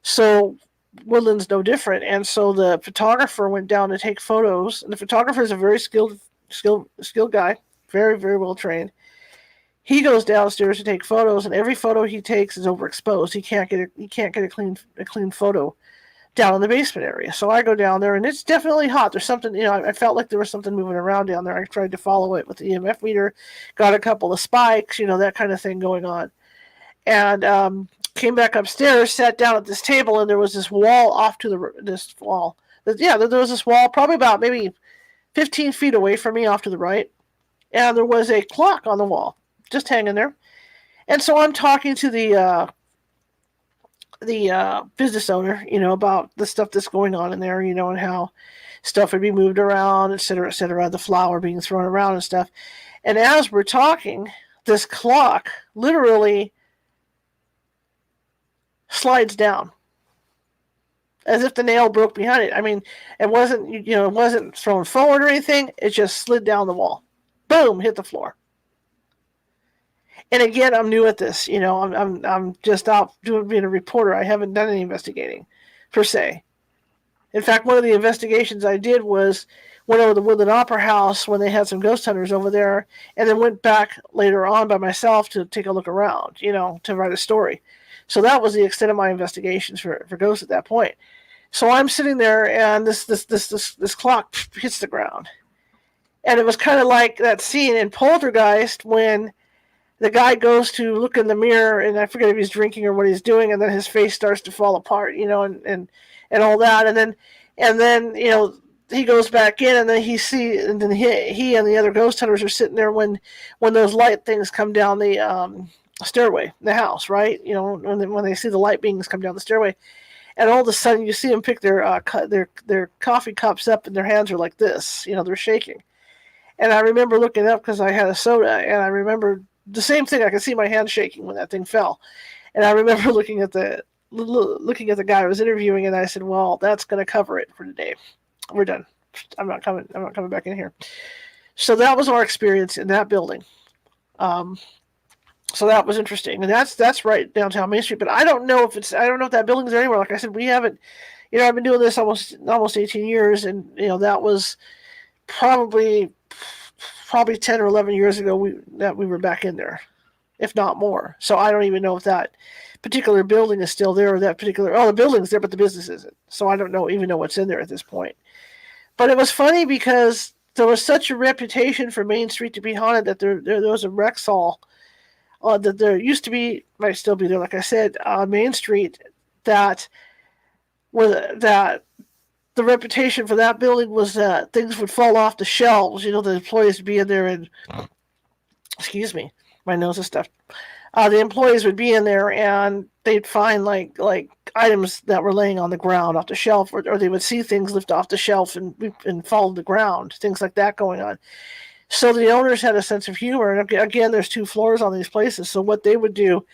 So Woodland's no different, and so the photographer went down to take photos, and the photographer is a very skilled guy, very very well trained. He goes downstairs to take photos, and every photo he takes is overexposed. He can't get a clean photo down in the basement area. So I go down there, and it's definitely hot. There's something, I felt like there was something moving around down there. I tried to follow it with the EMF meter, got a couple of spikes, that kind of thing going on. And came back upstairs, sat down at this table, and there was this wall off to this wall. Yeah, there was this wall probably about maybe 15 feet away from me off to the right. And there was a clock on the wall, just hanging there. And so I'm talking to the business owner, about the stuff that's going on in there, and how stuff would be moved around, et cetera, the flour being thrown around and stuff. And as we're talking, this clock literally slides down as if the nail broke behind it. I mean, it wasn't thrown forward or anything. It just slid down the wall. Boom, hit the floor. And again, I'm new at this. I'm just out being a reporter. I haven't done any investigating, per se. In fact, one of the investigations I did was went over to the Woodland Opera House when they had some ghost hunters over there, and then went back later on by myself to take a look around, to write a story. So that was the extent of my investigations for ghosts at that point. So I'm sitting there, and this clock hits the ground, and it was kind of like that scene in Poltergeist when the guy goes to look in the mirror, and I forget if he's drinking or what he's doing, and then his face starts to fall apart, and all that, and then he goes back in, and then he and the other ghost hunters are sitting there when those light things come down the stairway, the house, right? When they see the light beings come down the stairway, and all of a sudden you see them pick their coffee cups up, and their hands are like this, they're shaking. And I remember looking up because I had a soda, and I remember the same thing. I could see my hand shaking when that thing fell, and I remember looking at the guy I was interviewing, and I said, "Well, that's going to cover it for today. We're done. I'm not coming back in here." So that was our experience in that building. So that was interesting, and that's right downtown Main Street. But I don't know if that building's there anymore. Like I said, we haven't. I've been doing this almost 18 years, and that was probably 10 or 11 years ago we were back in there, if not more. So I don't even know if that particular building is still there, or the building's there, but the business isn't. So I don't even know what's in there at this point. But it was funny because there was such a reputation for Main Street to be haunted that there was a Rexall that there used to be, might still be there, like I said, on Main Street, that the reputation for that building was that things would fall off the shelves. The employees would be in there and, excuse me, my nose is stuffed. The employees would be in there and they'd find like items that were laying on the ground off the shelf, or they would see things lift off the shelf and fall to the ground, things like that going on. So the owners had a sense of humor. And again, there's 2 floors on these places. So what they would do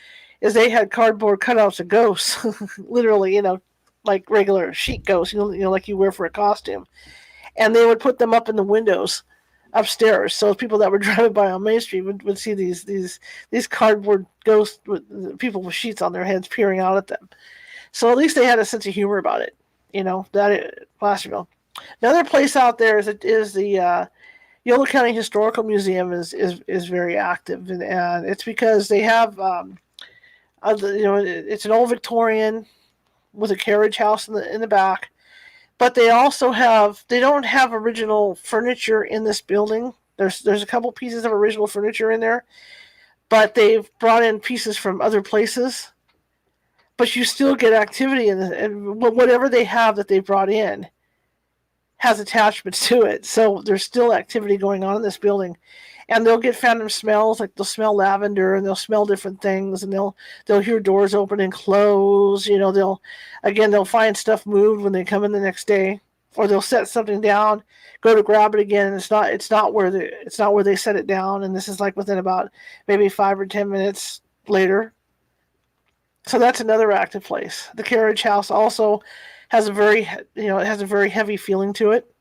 is they had cardboard cutouts of ghosts, literally, like regular sheet ghosts, like you wear for a costume. And they would put them up in the windows upstairs. So people that were driving by on Main Street would see these cardboard ghosts with people with sheets on their heads peering out at them. So at least they had a sense of humor about it, that Placerville. Another place out there is the Yolo County Historical Museum is very active, and it's because they have, it's an old Victorian with a carriage house in the back, but they don't have original furniture in this building. There's a couple pieces of original furniture in there, but they've brought in pieces from other places. But you still get activity and whatever they have that they brought in has attachments to it. So there's still activity going on in this building. And they'll get phantom smells, like they'll smell lavender and they'll smell different things, and they'll hear doors open and close. They'll find stuff moved when they come in the next day, or they'll set something down, go to grab it again, and it's not where they set it down, and this is like within about maybe 5 or 10 minutes later. So that's another active place. The carriage house also has a very heavy feeling to it.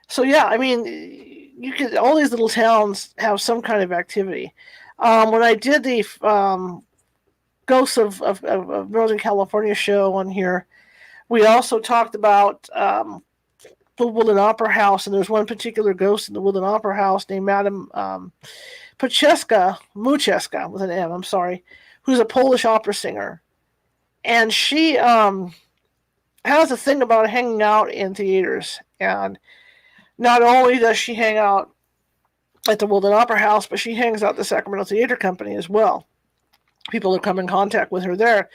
So yeah, I mean, all these little towns have some kind of activity. When I did the Ghosts of Northern California show on here, we also talked about the Woodland Opera House, and there's one particular ghost in the Woodland Opera House named Madame Mucheska with an M, I'm sorry, who's a Polish opera singer. And she has a thing about hanging out in theaters. And not only does she hang out at the Woodland Opera House, but she hangs out at the Sacramento Theater Company as well. People have come in contact with her there.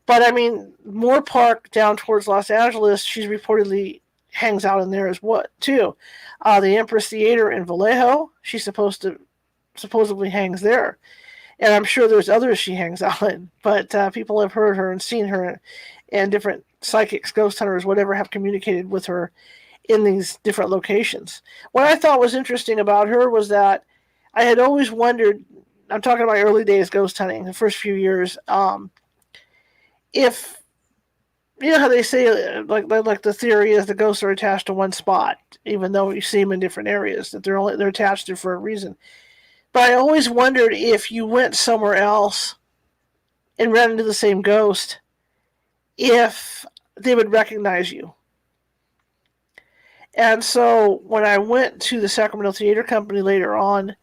But I mean, Moore Park down towards Los Angeles, she's reportedly hangs out in there as well, too. The Empress Theater in Vallejo, she supposedly hangs there. And I'm sure there's others she hangs out in. But people have heard her and seen her, and different psychics, ghost hunters, whatever, have communicated with her in these different locations. What I thought was interesting about her was that I had always wondered, I'm talking about early days ghost hunting, the first few years, if, you know how they say, like the theory is the ghosts are attached to one spot, even though you see them in different areas, that they're attached there for a reason. But I always wondered if you went somewhere else and ran into the same ghost, if they would recognize you. And so when I went to the Sacramento Theater Company later on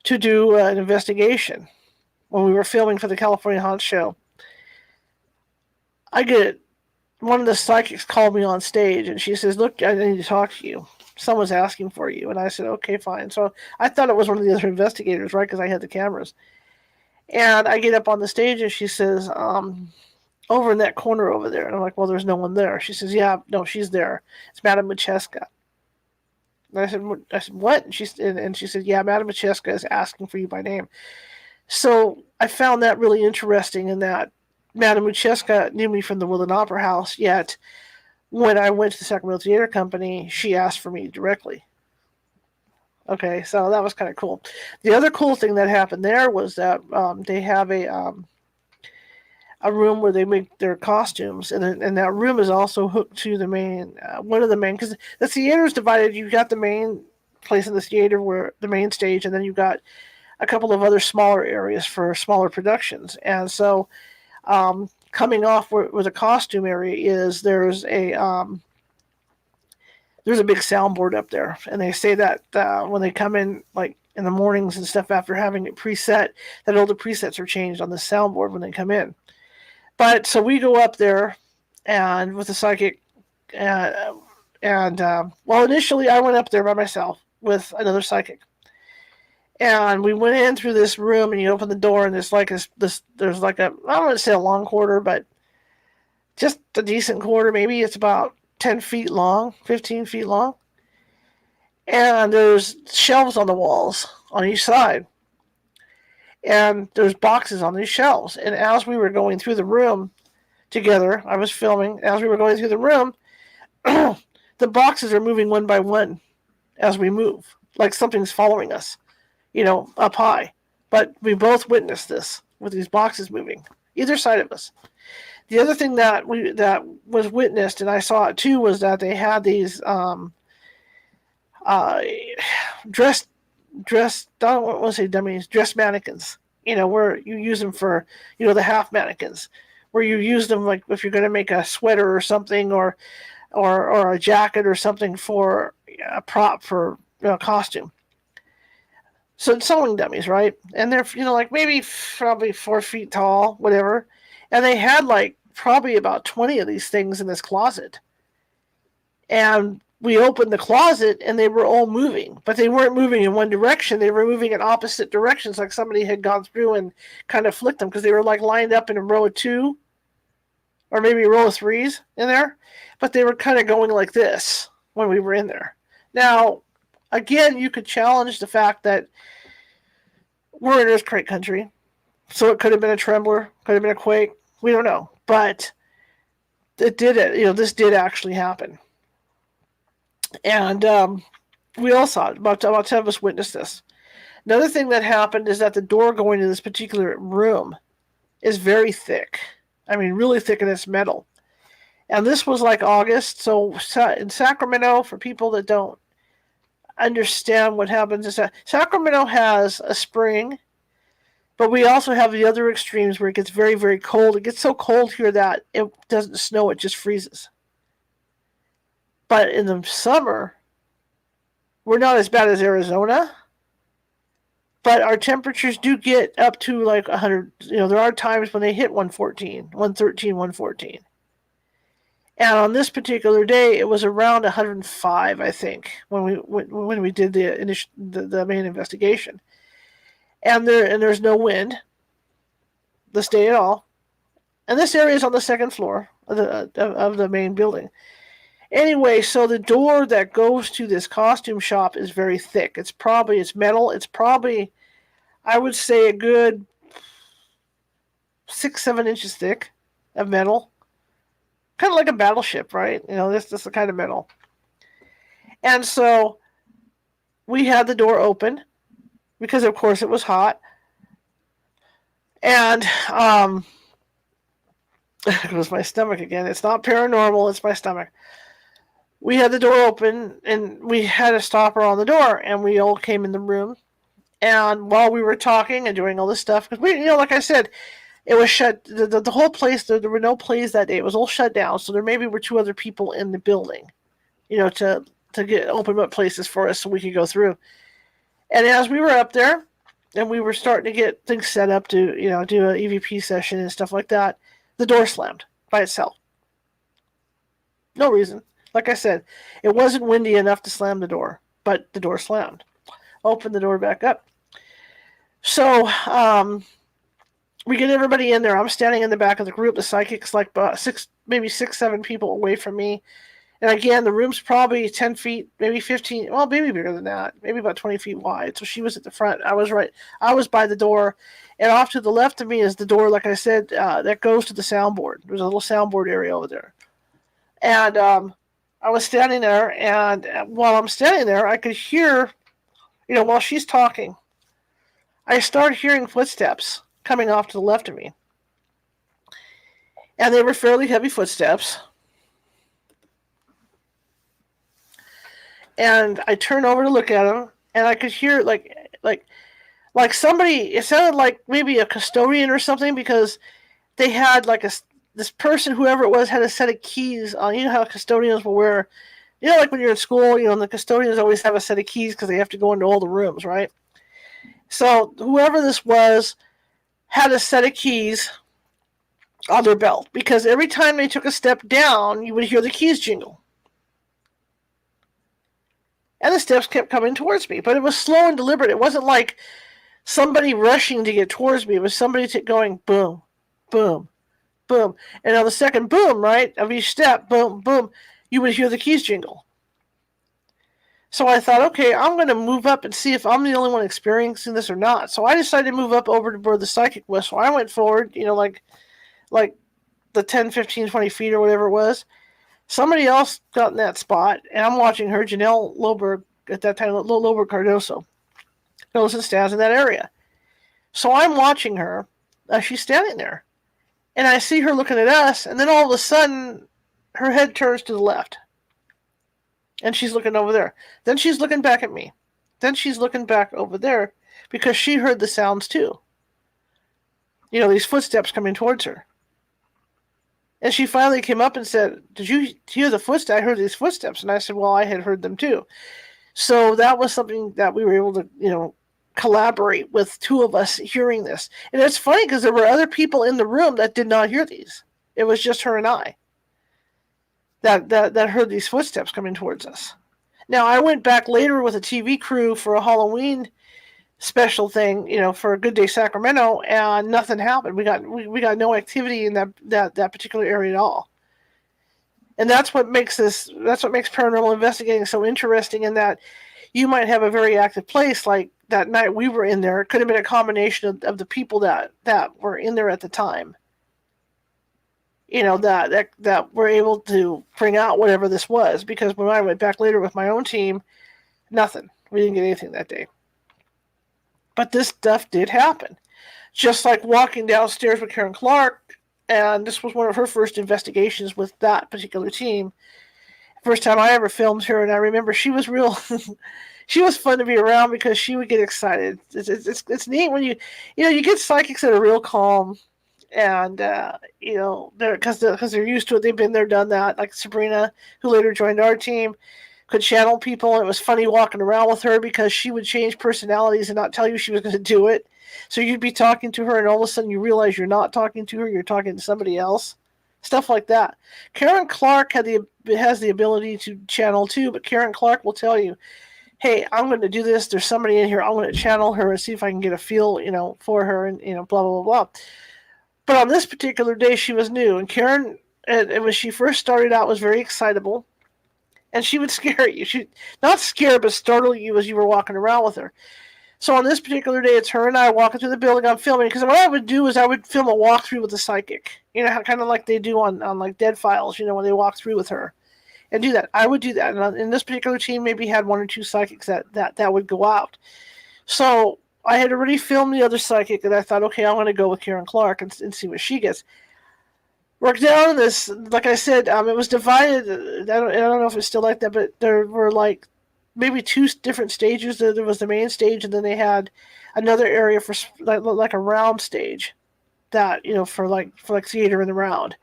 to do an investigation, when we were filming for the California Haunt Show, one of the psychics called me on stage, and she says, "Look, I need to talk to you. Someone's asking for you." And I said, "Okay, fine." So I thought it was one of the other investigators, right, because I had the cameras. And I get up on the stage, and she says, "Over in that corner over there." And I'm like, "Well, there's no one there." She says, "Yeah, no, she's there. It's Madame Mucheska." And I said, "What?" And she said, "Yeah, Madame Mucheska is asking for you by name." So I found that really interesting, in that Madame Mucheska knew me from the Woodland Opera House, yet when I went to the Sacramento Theater Company, she asked for me directly. Okay, so that was kind of cool. The other cool thing that happened there was that they have a room where they make their costumes, and that room is also hooked to the main, one of the main, because the theater is divided. You've got the main place in the theater, where the main stage, and then you've got a couple of other smaller areas for smaller productions. And so coming off where the costume area is, there's a big soundboard up there, and they say that when they come in, like in the mornings and stuff, after having it preset, that all the presets are changed on the soundboard when they come in. But so we go up there, and with the psychic, well, initially I went up there by myself with another psychic, and we went in through this room, and you open the door, and there's like there's like a, I don't want to say a long corridor, but just a decent corridor. Maybe it's about 10 feet long, 15 feet long. And there's shelves on the walls on each side. And there's boxes on these shelves. And as we were going through the room together, I was filming, as we were going through the room, the boxes are moving one by one as we move, like something's following us, up high. But we both witnessed this, with these boxes moving, either side of us. The other thing that was witnessed, and I saw it too, was that they had these dressed, I don't want to say dummies, dressed mannequins, where you use them for, the half mannequins, where you use them like if you're going to make a sweater or something, or or a jacket or something for a prop for costume. So it's sewing dummies, right? And they're like maybe probably 4 feet tall, whatever. And they had like probably about 20 of these things in this closet. And we opened the closet and they were all moving, but they weren't moving in one direction. They were moving in opposite directions, like somebody had gone through and kind of flicked them because they were like lined up in a row of 2 or maybe a row of 3s in there. But they were kind of going like this when we were in there. Now, again, you could challenge the fact that we're in earthquake country, so it could have been a trembler, could have been a quake. We don't know, but it did. This did actually happen, and we all saw it. About 10 of us witnessed this. Another thing that happened is that the door going to this particular room is very thick. I mean, really thick, and it's metal. And this was like August, so in Sacramento, for people that don't understand what happens, is that Sacramento has a spring, but we also have the other extremes where it gets very, very cold. It gets so cold here that it doesn't snow, it just freezes. But in the summer, we're not as bad as Arizona, but our temperatures do get up to like 100. There are times when they hit 114, 113, 114. And on this particular day, it was around 105, I think, when we did the main investigation. And there's no wind this day at all. And this area is on the second floor of the main building. Anyway, so the door that goes to this costume shop is very thick. It's metal. It's probably, I would say, a good 6-7 inches thick of metal. Kind of like a battleship, right? This is the kind of metal. And so we had the door open because, of course, it was hot. And it was my stomach again. It's not paranormal, it's my stomach. We had the door open, and we had a stopper on the door, and we all came in the room. And while we were talking and doing all this stuff, because like I said, it was shut. The whole place, there were no plays that day. It was all shut down. So there maybe were 2 other people in the building, to open up places for us so we could go through. And as we were up there, and we were starting to get things set up to, do an EVP session and stuff like that, the door slammed by itself. No reason. Like I said, it wasn't windy enough to slam the door, but the door slammed. Opened the door back up. So, we get everybody in there. I'm standing in the back of the group. The psychic's like 6-7 people away from me. And again, the room's probably 10 feet, maybe 15, well, maybe bigger than that, maybe about 20 feet wide. So she was at the front. I was by the door. And off to the left of me is the door, like I said, that goes to the soundboard. There's a little soundboard area over there. And I was standing there, and while I'm standing there, I could hear, while she's talking, I start hearing footsteps coming off to the left of me. And they were fairly heavy footsteps. And I turned over to look at them, and I could hear like somebody, it sounded like maybe a custodian or something, because they had like this person, whoever it was, had a set of keys on. You know how custodians will wear, like when you're in school, and the custodians always have a set of keys because they have to go into all the rooms, right? So whoever this was had a set of keys on their belt, because every time they took a step down, you would hear the keys jingle. And the steps kept coming towards me, but it was slow and deliberate. It wasn't like somebody rushing to get towards me. It was somebody going boom, boom, boom. And on the second boom, right, of each step, boom, boom, you would hear the keys jingle. So I thought, okay, I'm going to move up and see if I'm the only one experiencing this or not. So I decided to move up over to where the psychic was. So I went forward, like the 10, 15, 20 feet or whatever it was. Somebody else got in that spot, and I'm watching her, Janelle Loberg, at that time, Loberg Cardoso, goes and stands in that area. So I'm watching her as she's standing there. And I see her looking at us, and then all of a sudden, her head turns to the left. And she's looking over there. Then she's looking back at me. Then she's looking back over there, because she heard the sounds too. These footsteps coming towards her. And she finally came up and said, "Did you hear the footsteps? I heard these footsteps." And I said, "Well, I had heard them too." So that was something that we were able to, collaborate with two of us hearing this. And it's funny because there were other people in the room that did not hear these. It was just her and I that heard these footsteps coming towards us. Now, I went back later with a TV crew for a Halloween special thing, for a Good Day Sacramento, and nothing happened. We got no activity in that particular area at all. And that's what makes paranormal investigating so interesting, in that you might have a very active place like that night we were in there. It could have been a combination of the people that were in there at the time. That were able to bring out whatever this was, because when I went back later with my own team, nothing. We didn't get anything that day. But this stuff did happen. Just like walking downstairs with Karen Clark, and this was one of her first investigations with that particular team. First time I ever filmed her, and I remember she was real. She was fun to be around because she would get excited. It's neat when you get psychics that are real calm, and they're because they're used to it. They've been there, done that. Like Sabrina, who later joined our team, could channel people. And it was funny walking around with her because she would change personalities and not tell you she was going to do it. So you'd be talking to her, and all of a sudden you realize you're not talking to her, you're talking to somebody else. Stuff like that. Karen Clark has the ability to channel too, but Karen Clark will tell you, "Hey, I'm going to do this. There's somebody in here. I'm going to channel her and see if I can get a feel, for her, and blah blah blah blah." But on this particular day, she was new, and Karen, and when she first started out, was very excitable, and she would scare you. She not scare, but startle you as you were walking around with her. So on this particular day, it's her and I walking through the building. I'm filming because what I would do is I would film a walkthrough with the psychic. Kind of like they do on like Dead Files. When they walk through with her, and do that. I would do that. And in this particular team, maybe had one or two psychics that would go out. So I had already filmed the other psychic, and I thought, okay, I'm going to go with Karen Clark and see what she gets. Worked down this, like I said, it was divided. I don't know if it's still like that, but there were like maybe two different stages. There was the main stage, and then they had another area for like a round stage, that for like theater in the round.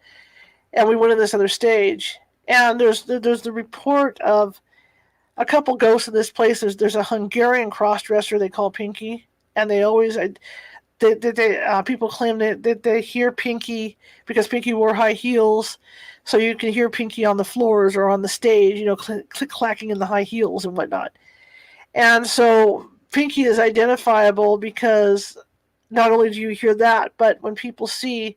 And we went in this other stage, and there's the report of a couple ghosts in this place. There's a Hungarian cross-dresser they call Pinky, and they always people claim that they hear Pinky because Pinky wore high heels, so you can hear Pinky on the floors or on the stage, click clacking in the high heels and whatnot. And so Pinky is identifiable because not only do you hear that, but when people see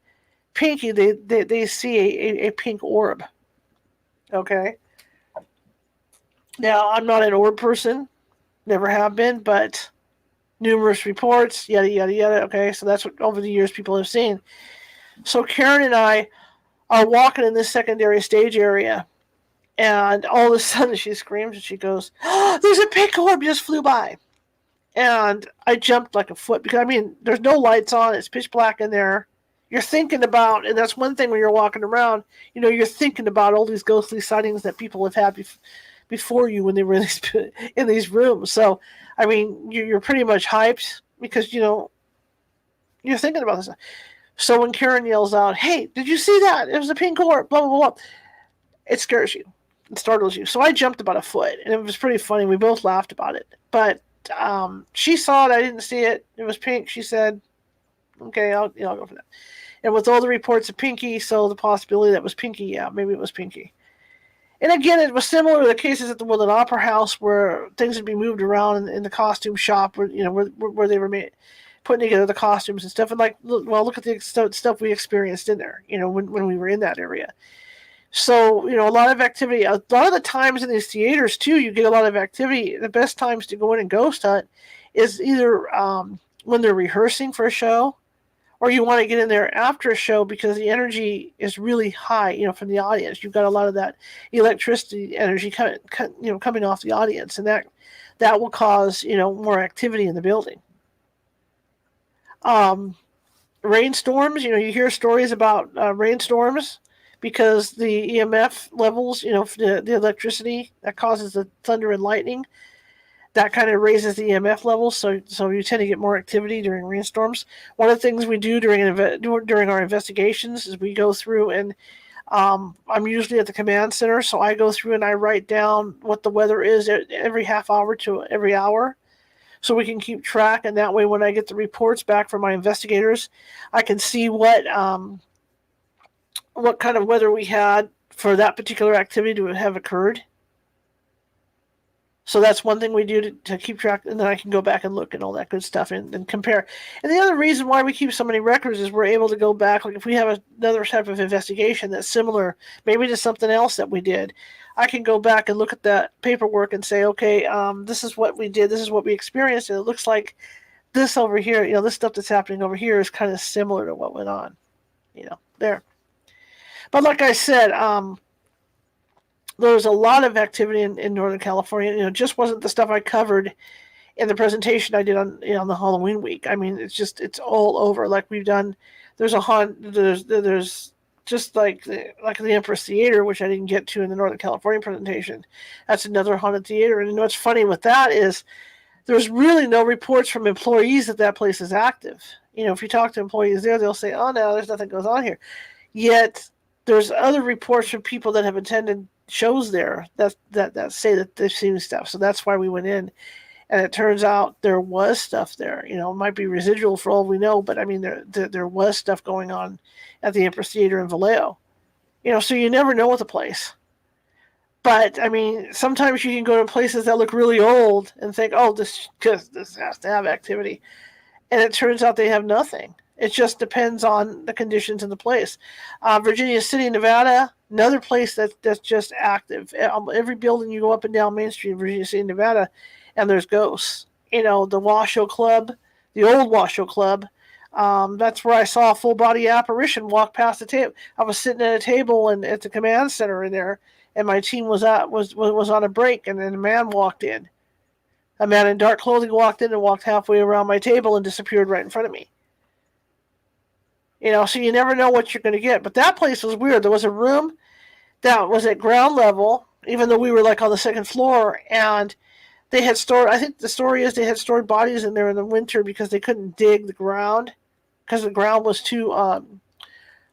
Pinky, they see a pink orb. Okay. Now, I'm not an orb person, never have been, but numerous reports, yada, yada, yada. Okay, so that's what over the years people have seen. So Karen and I are walking in this secondary stage area, and all of a sudden she screams and she goes, "Oh, there's a pink orb just flew by." And I jumped like a foot because, there's no lights on. It's pitch black in there. You're thinking about, and that's one thing when you're walking around, you're thinking about all these ghostly sightings that people have had before you when they were in these rooms. So, you're pretty much hyped because, you're thinking about this. So when Karen yells out, "Hey, did you see that? It was a pink orb, blah, blah, blah," it scares you. It startles you. So I jumped about a foot, and it was pretty funny. We both laughed about it. But she saw it. I didn't see it. It was pink. She said, "Okay, I'll go for that." And with all the reports of Pinky, so the possibility that was Pinky, yeah, maybe it was Pinky. And again, it was similar to the cases at the Woodland Opera House where things would be moved around in the costume shop, where they were putting together the costumes and stuff. And look at the stuff we experienced in there, when we were in that area. So, a lot of activity. A lot of the times in these theaters, too, you get a lot of activity. The best times to go in and ghost hunt is either when they're rehearsing for a show, or you want to get in there after a show because the energy is really high, from the audience. You've got a lot of that electricity energy coming off the audience, and that will cause, more activity in the building. Rainstorms, you hear stories about rainstorms because the EMF levels, the electricity that causes the thunder and lightning, that kind of raises the EMF levels, so you tend to get more activity during rainstorms. One of the things we do during our investigations is we go through and I'm usually at the command center, so I go through and I write down what the weather is every half hour to every hour, so we can keep track. And that way, when I get the reports back from my investigators, I can see what kind of weather we had for that particular activity to have occurred. So that's one thing we do to keep track, and then I can go back and look and all that good stuff and compare. And the other reason why we keep so many records is we're able to go back, like if we have another type of investigation that's similar, maybe to something else that we did, I can go back and look at that paperwork and say, okay, this is what we did, this is what we experienced, and it looks like this over here, this stuff that's happening over here is kind of similar to what went on, there. But like I said, there was a lot of activity in Northern California. It just wasn't the stuff I covered in the presentation I did on the Halloween week. I mean, it's all over. Like we've done, there's just like the Empress Theater, which I didn't get to in the Northern California presentation. That's another haunted theater. And what's funny with that is there's really no reports from employees that place is active. If you talk to employees there, they'll say, "Oh no, there's nothing goes on here." Yet there's other reports from people that have attended shows there that say that they've seen stuff. So that's why we went in, and it turns out there was stuff there. It might be residual for all we know, but I mean there was stuff going on at the Empress Theater in Vallejo. So you never know with a place. But I mean, sometimes you can go to places that look really old and think, "Oh, this has to have activity," and it turns out they have nothing. It just depends on the conditions in the place. Virginia City, Nevada, another place that's just active. Every building you go up and down Main Street in Virginia City, Nevada, and there's ghosts. The Washoe Club, the old Washoe Club, that's where I saw a full body apparition walk past the table. I was sitting at a table at the command center in there, and my team was on a break, and then a man walked in. A man in dark clothing walked in and walked halfway around my table and disappeared right in front of me. So you never know what you're going to get. But that place was weird. There was a room that was at ground level, even though we were like on the second floor, and they had stored, I think the story is they had stored bodies in there in the winter because they couldn't dig the ground because the ground was too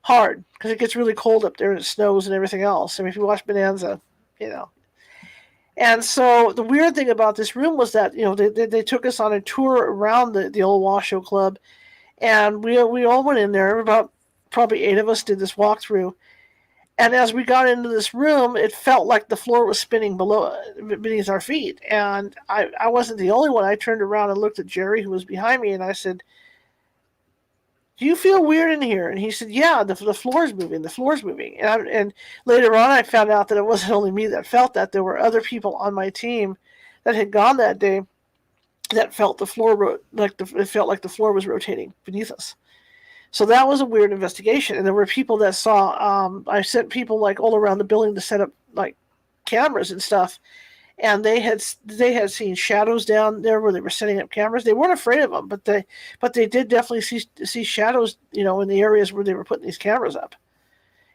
hard, because it gets really cold up there and it snows and everything else. I mean, if you watch Bonanza, And so the weird thing about this room was that, they took us on a tour around the old Washoe Club. And we all went in there. About probably 8 of us did this walkthrough. And as we got into this room, it felt like the floor was spinning beneath our feet. And I wasn't the only one. I turned around and looked at Jerry, who was behind me, and I said, "Do you feel weird in here?" And he said, "Yeah, the floor's moving. The floor's moving." And later on, I found out that it wasn't only me that felt that. There were other people on my team that had gone that day that felt the floor it felt like the floor was rotating beneath us. So that was a weird investigation. And there were people that saw. I sent people like all around the building to set up like cameras and stuff, and they had seen shadows down there where they were setting up cameras. They weren't afraid of them, but they did definitely see shadows, in the areas where they were putting these cameras up.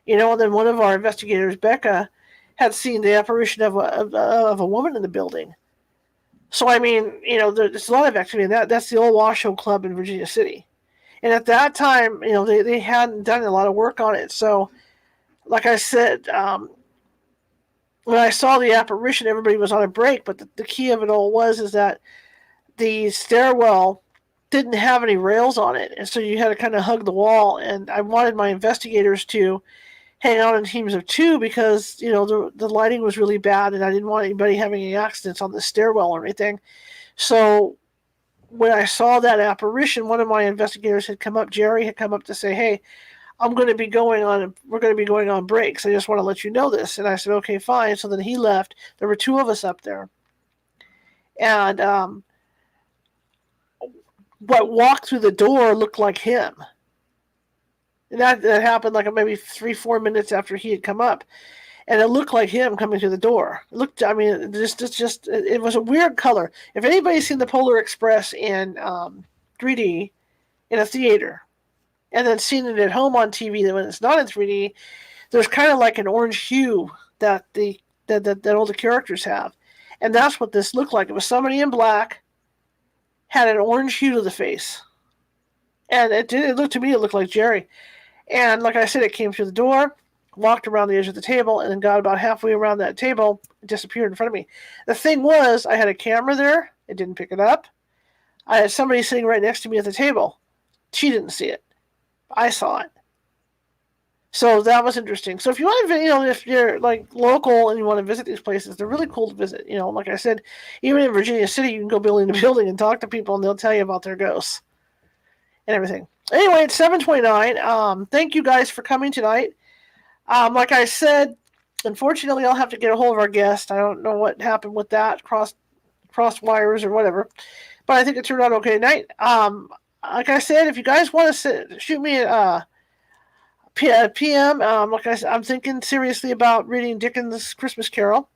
And then one of our investigators, Becca, had seen the apparition of a woman in the building. So, I mean, there's a lot of activity in that. That's the old Washoe Club in Virginia City. And at that time, they hadn't done a lot of work on it. So, like I said, when I saw the apparition, everybody was on a break. But the key of it all is that the stairwell didn't have any rails on it. And so you had to kind of hug the wall. And I wanted my investigators to hang out in teams of 2 because, the lighting was really bad and I didn't want anybody having any accidents on the stairwell or anything. So when I saw that apparition, one of my investigators had come up, Jerry had come up to say, "Hey, we're going to be going on breaks. I just want to let you know this." And I said, "Okay, fine." So then he left. There were 2 of us up there. And what walked through the door looked like him. And that happened like maybe 3-4 minutes after he had come up. And it looked like him coming through the door. It looked, I mean, it was a weird color. If anybody's seen the Polar Express in 3D in a theater, and then seen it at home on TV when it's not in 3D, there's kind of like an orange hue that all the characters have. And that's what this looked like. It was somebody in black, had an orange hue to the face. And it looked to me, it looked like Jerry. And like I said, it came through the door. walked around the edge of the table, and then got about halfway around that table, and disappeared in front of me. The thing was, I had a camera there. It didn't pick it up. I had somebody sitting right next to me at the table. She didn't see it. I saw it. So that was interesting. So if you want to, if you're like local and you want to visit these places, they're really cool to visit. Like I said, even in Virginia City, you can go building to building and talk to people, and they'll tell you about their ghosts and everything. Anyway, it's 7:29. Thank you guys for coming tonight. Like I said, unfortunately, I'll have to get a hold of our guest. I don't know what happened with that, cross wires or whatever, but I think it turned out okay tonight. Like I said, if you guys want to shoot me a PM, like I said, I'm thinking seriously about reading Dickens' Christmas Carol.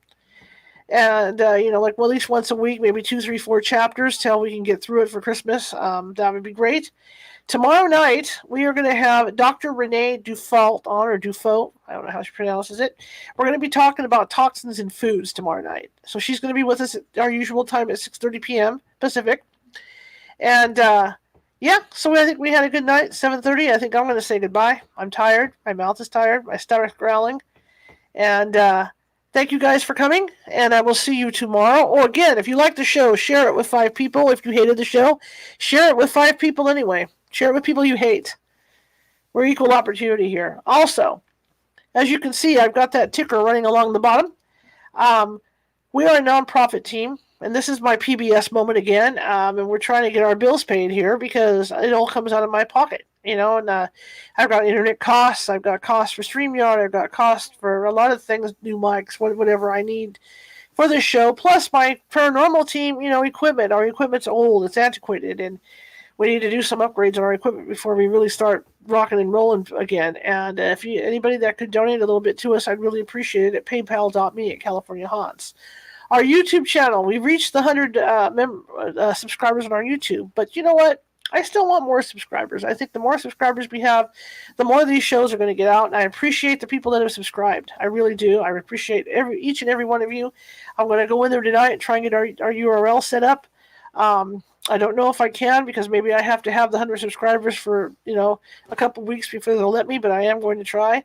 And, like at least once a week, maybe 2, 3, 4 chapters till we can get through it for Christmas. That would be great. Tomorrow night, we are going to have Dr. Renee Dufault on, or Dufault. I don't know how she pronounces it. We're going to be talking about toxins in foods tomorrow night. So she's going to be with us at our usual time at 6:30 p.m. Pacific. And, yeah, so I think we had a good night. 7:30. I think I'm going to say goodbye. I'm tired. My mouth is tired. My stomach's growling. And thank you guys for coming. And I will see you tomorrow. Or again, if you like the show, share it with 5 people. If you hated the show, share it with 5 people anyway. Share it with people you hate. We're equal opportunity here. Also, as you can see, I've got that ticker running along the bottom. We are a nonprofit team. And this is my PBS moment again, and we're trying to get our bills paid here because it all comes out of my pocket, and I've got internet costs, I've got costs for StreamYard, I've got costs for a lot of things, new mics, whatever I need for this show, plus my paranormal team, equipment. Our equipment's old, it's antiquated, and we need to do some upgrades on our equipment before we really start rocking and rolling again. And if anybody that could donate a little bit to us, I'd really appreciate it at paypal.me/CaliforniaHaunts. Our YouTube channel, we've reached the 100 subscribers on our YouTube. But you know what? I still want more subscribers. I think the more subscribers we have, the more these shows are going to get out. And I appreciate the people that have subscribed. I really do. I appreciate each and every one of you. I'm going to go in there tonight and try and get our URL set up. I don't know if I can because maybe I have to have the 100 subscribers for, a couple weeks before they'll let me, but I am going to try.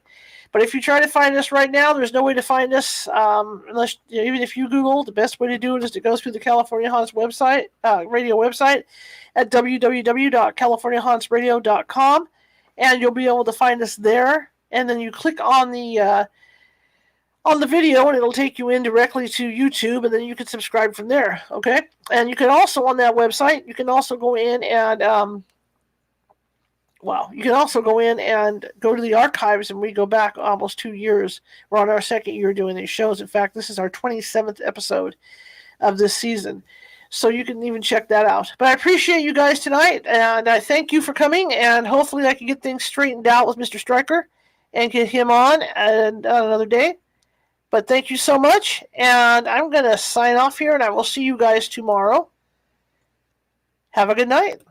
But if you try to find us right now, there's no way to find us unless, even if you Google, the best way to do it is to go through the California Haunts website, radio website at www.californiahauntsradio.com, and you'll be able to find us there. And then you click on the video, and it'll take you in directly to YouTube, and then you can subscribe from there, okay? And you can also, on that website, you can also go in and... you can also go in and go to the archives, and we go back almost 2 years. We're on our second year doing these shows. In fact, this is our 27th episode of this season. So you can even check that out. But I appreciate you guys tonight, and I thank you for coming, and hopefully I can get things straightened out with Mr. Stryker and get him on another day. But thank you so much, and I'm going to sign off here, and I will see you guys tomorrow. Have a good night.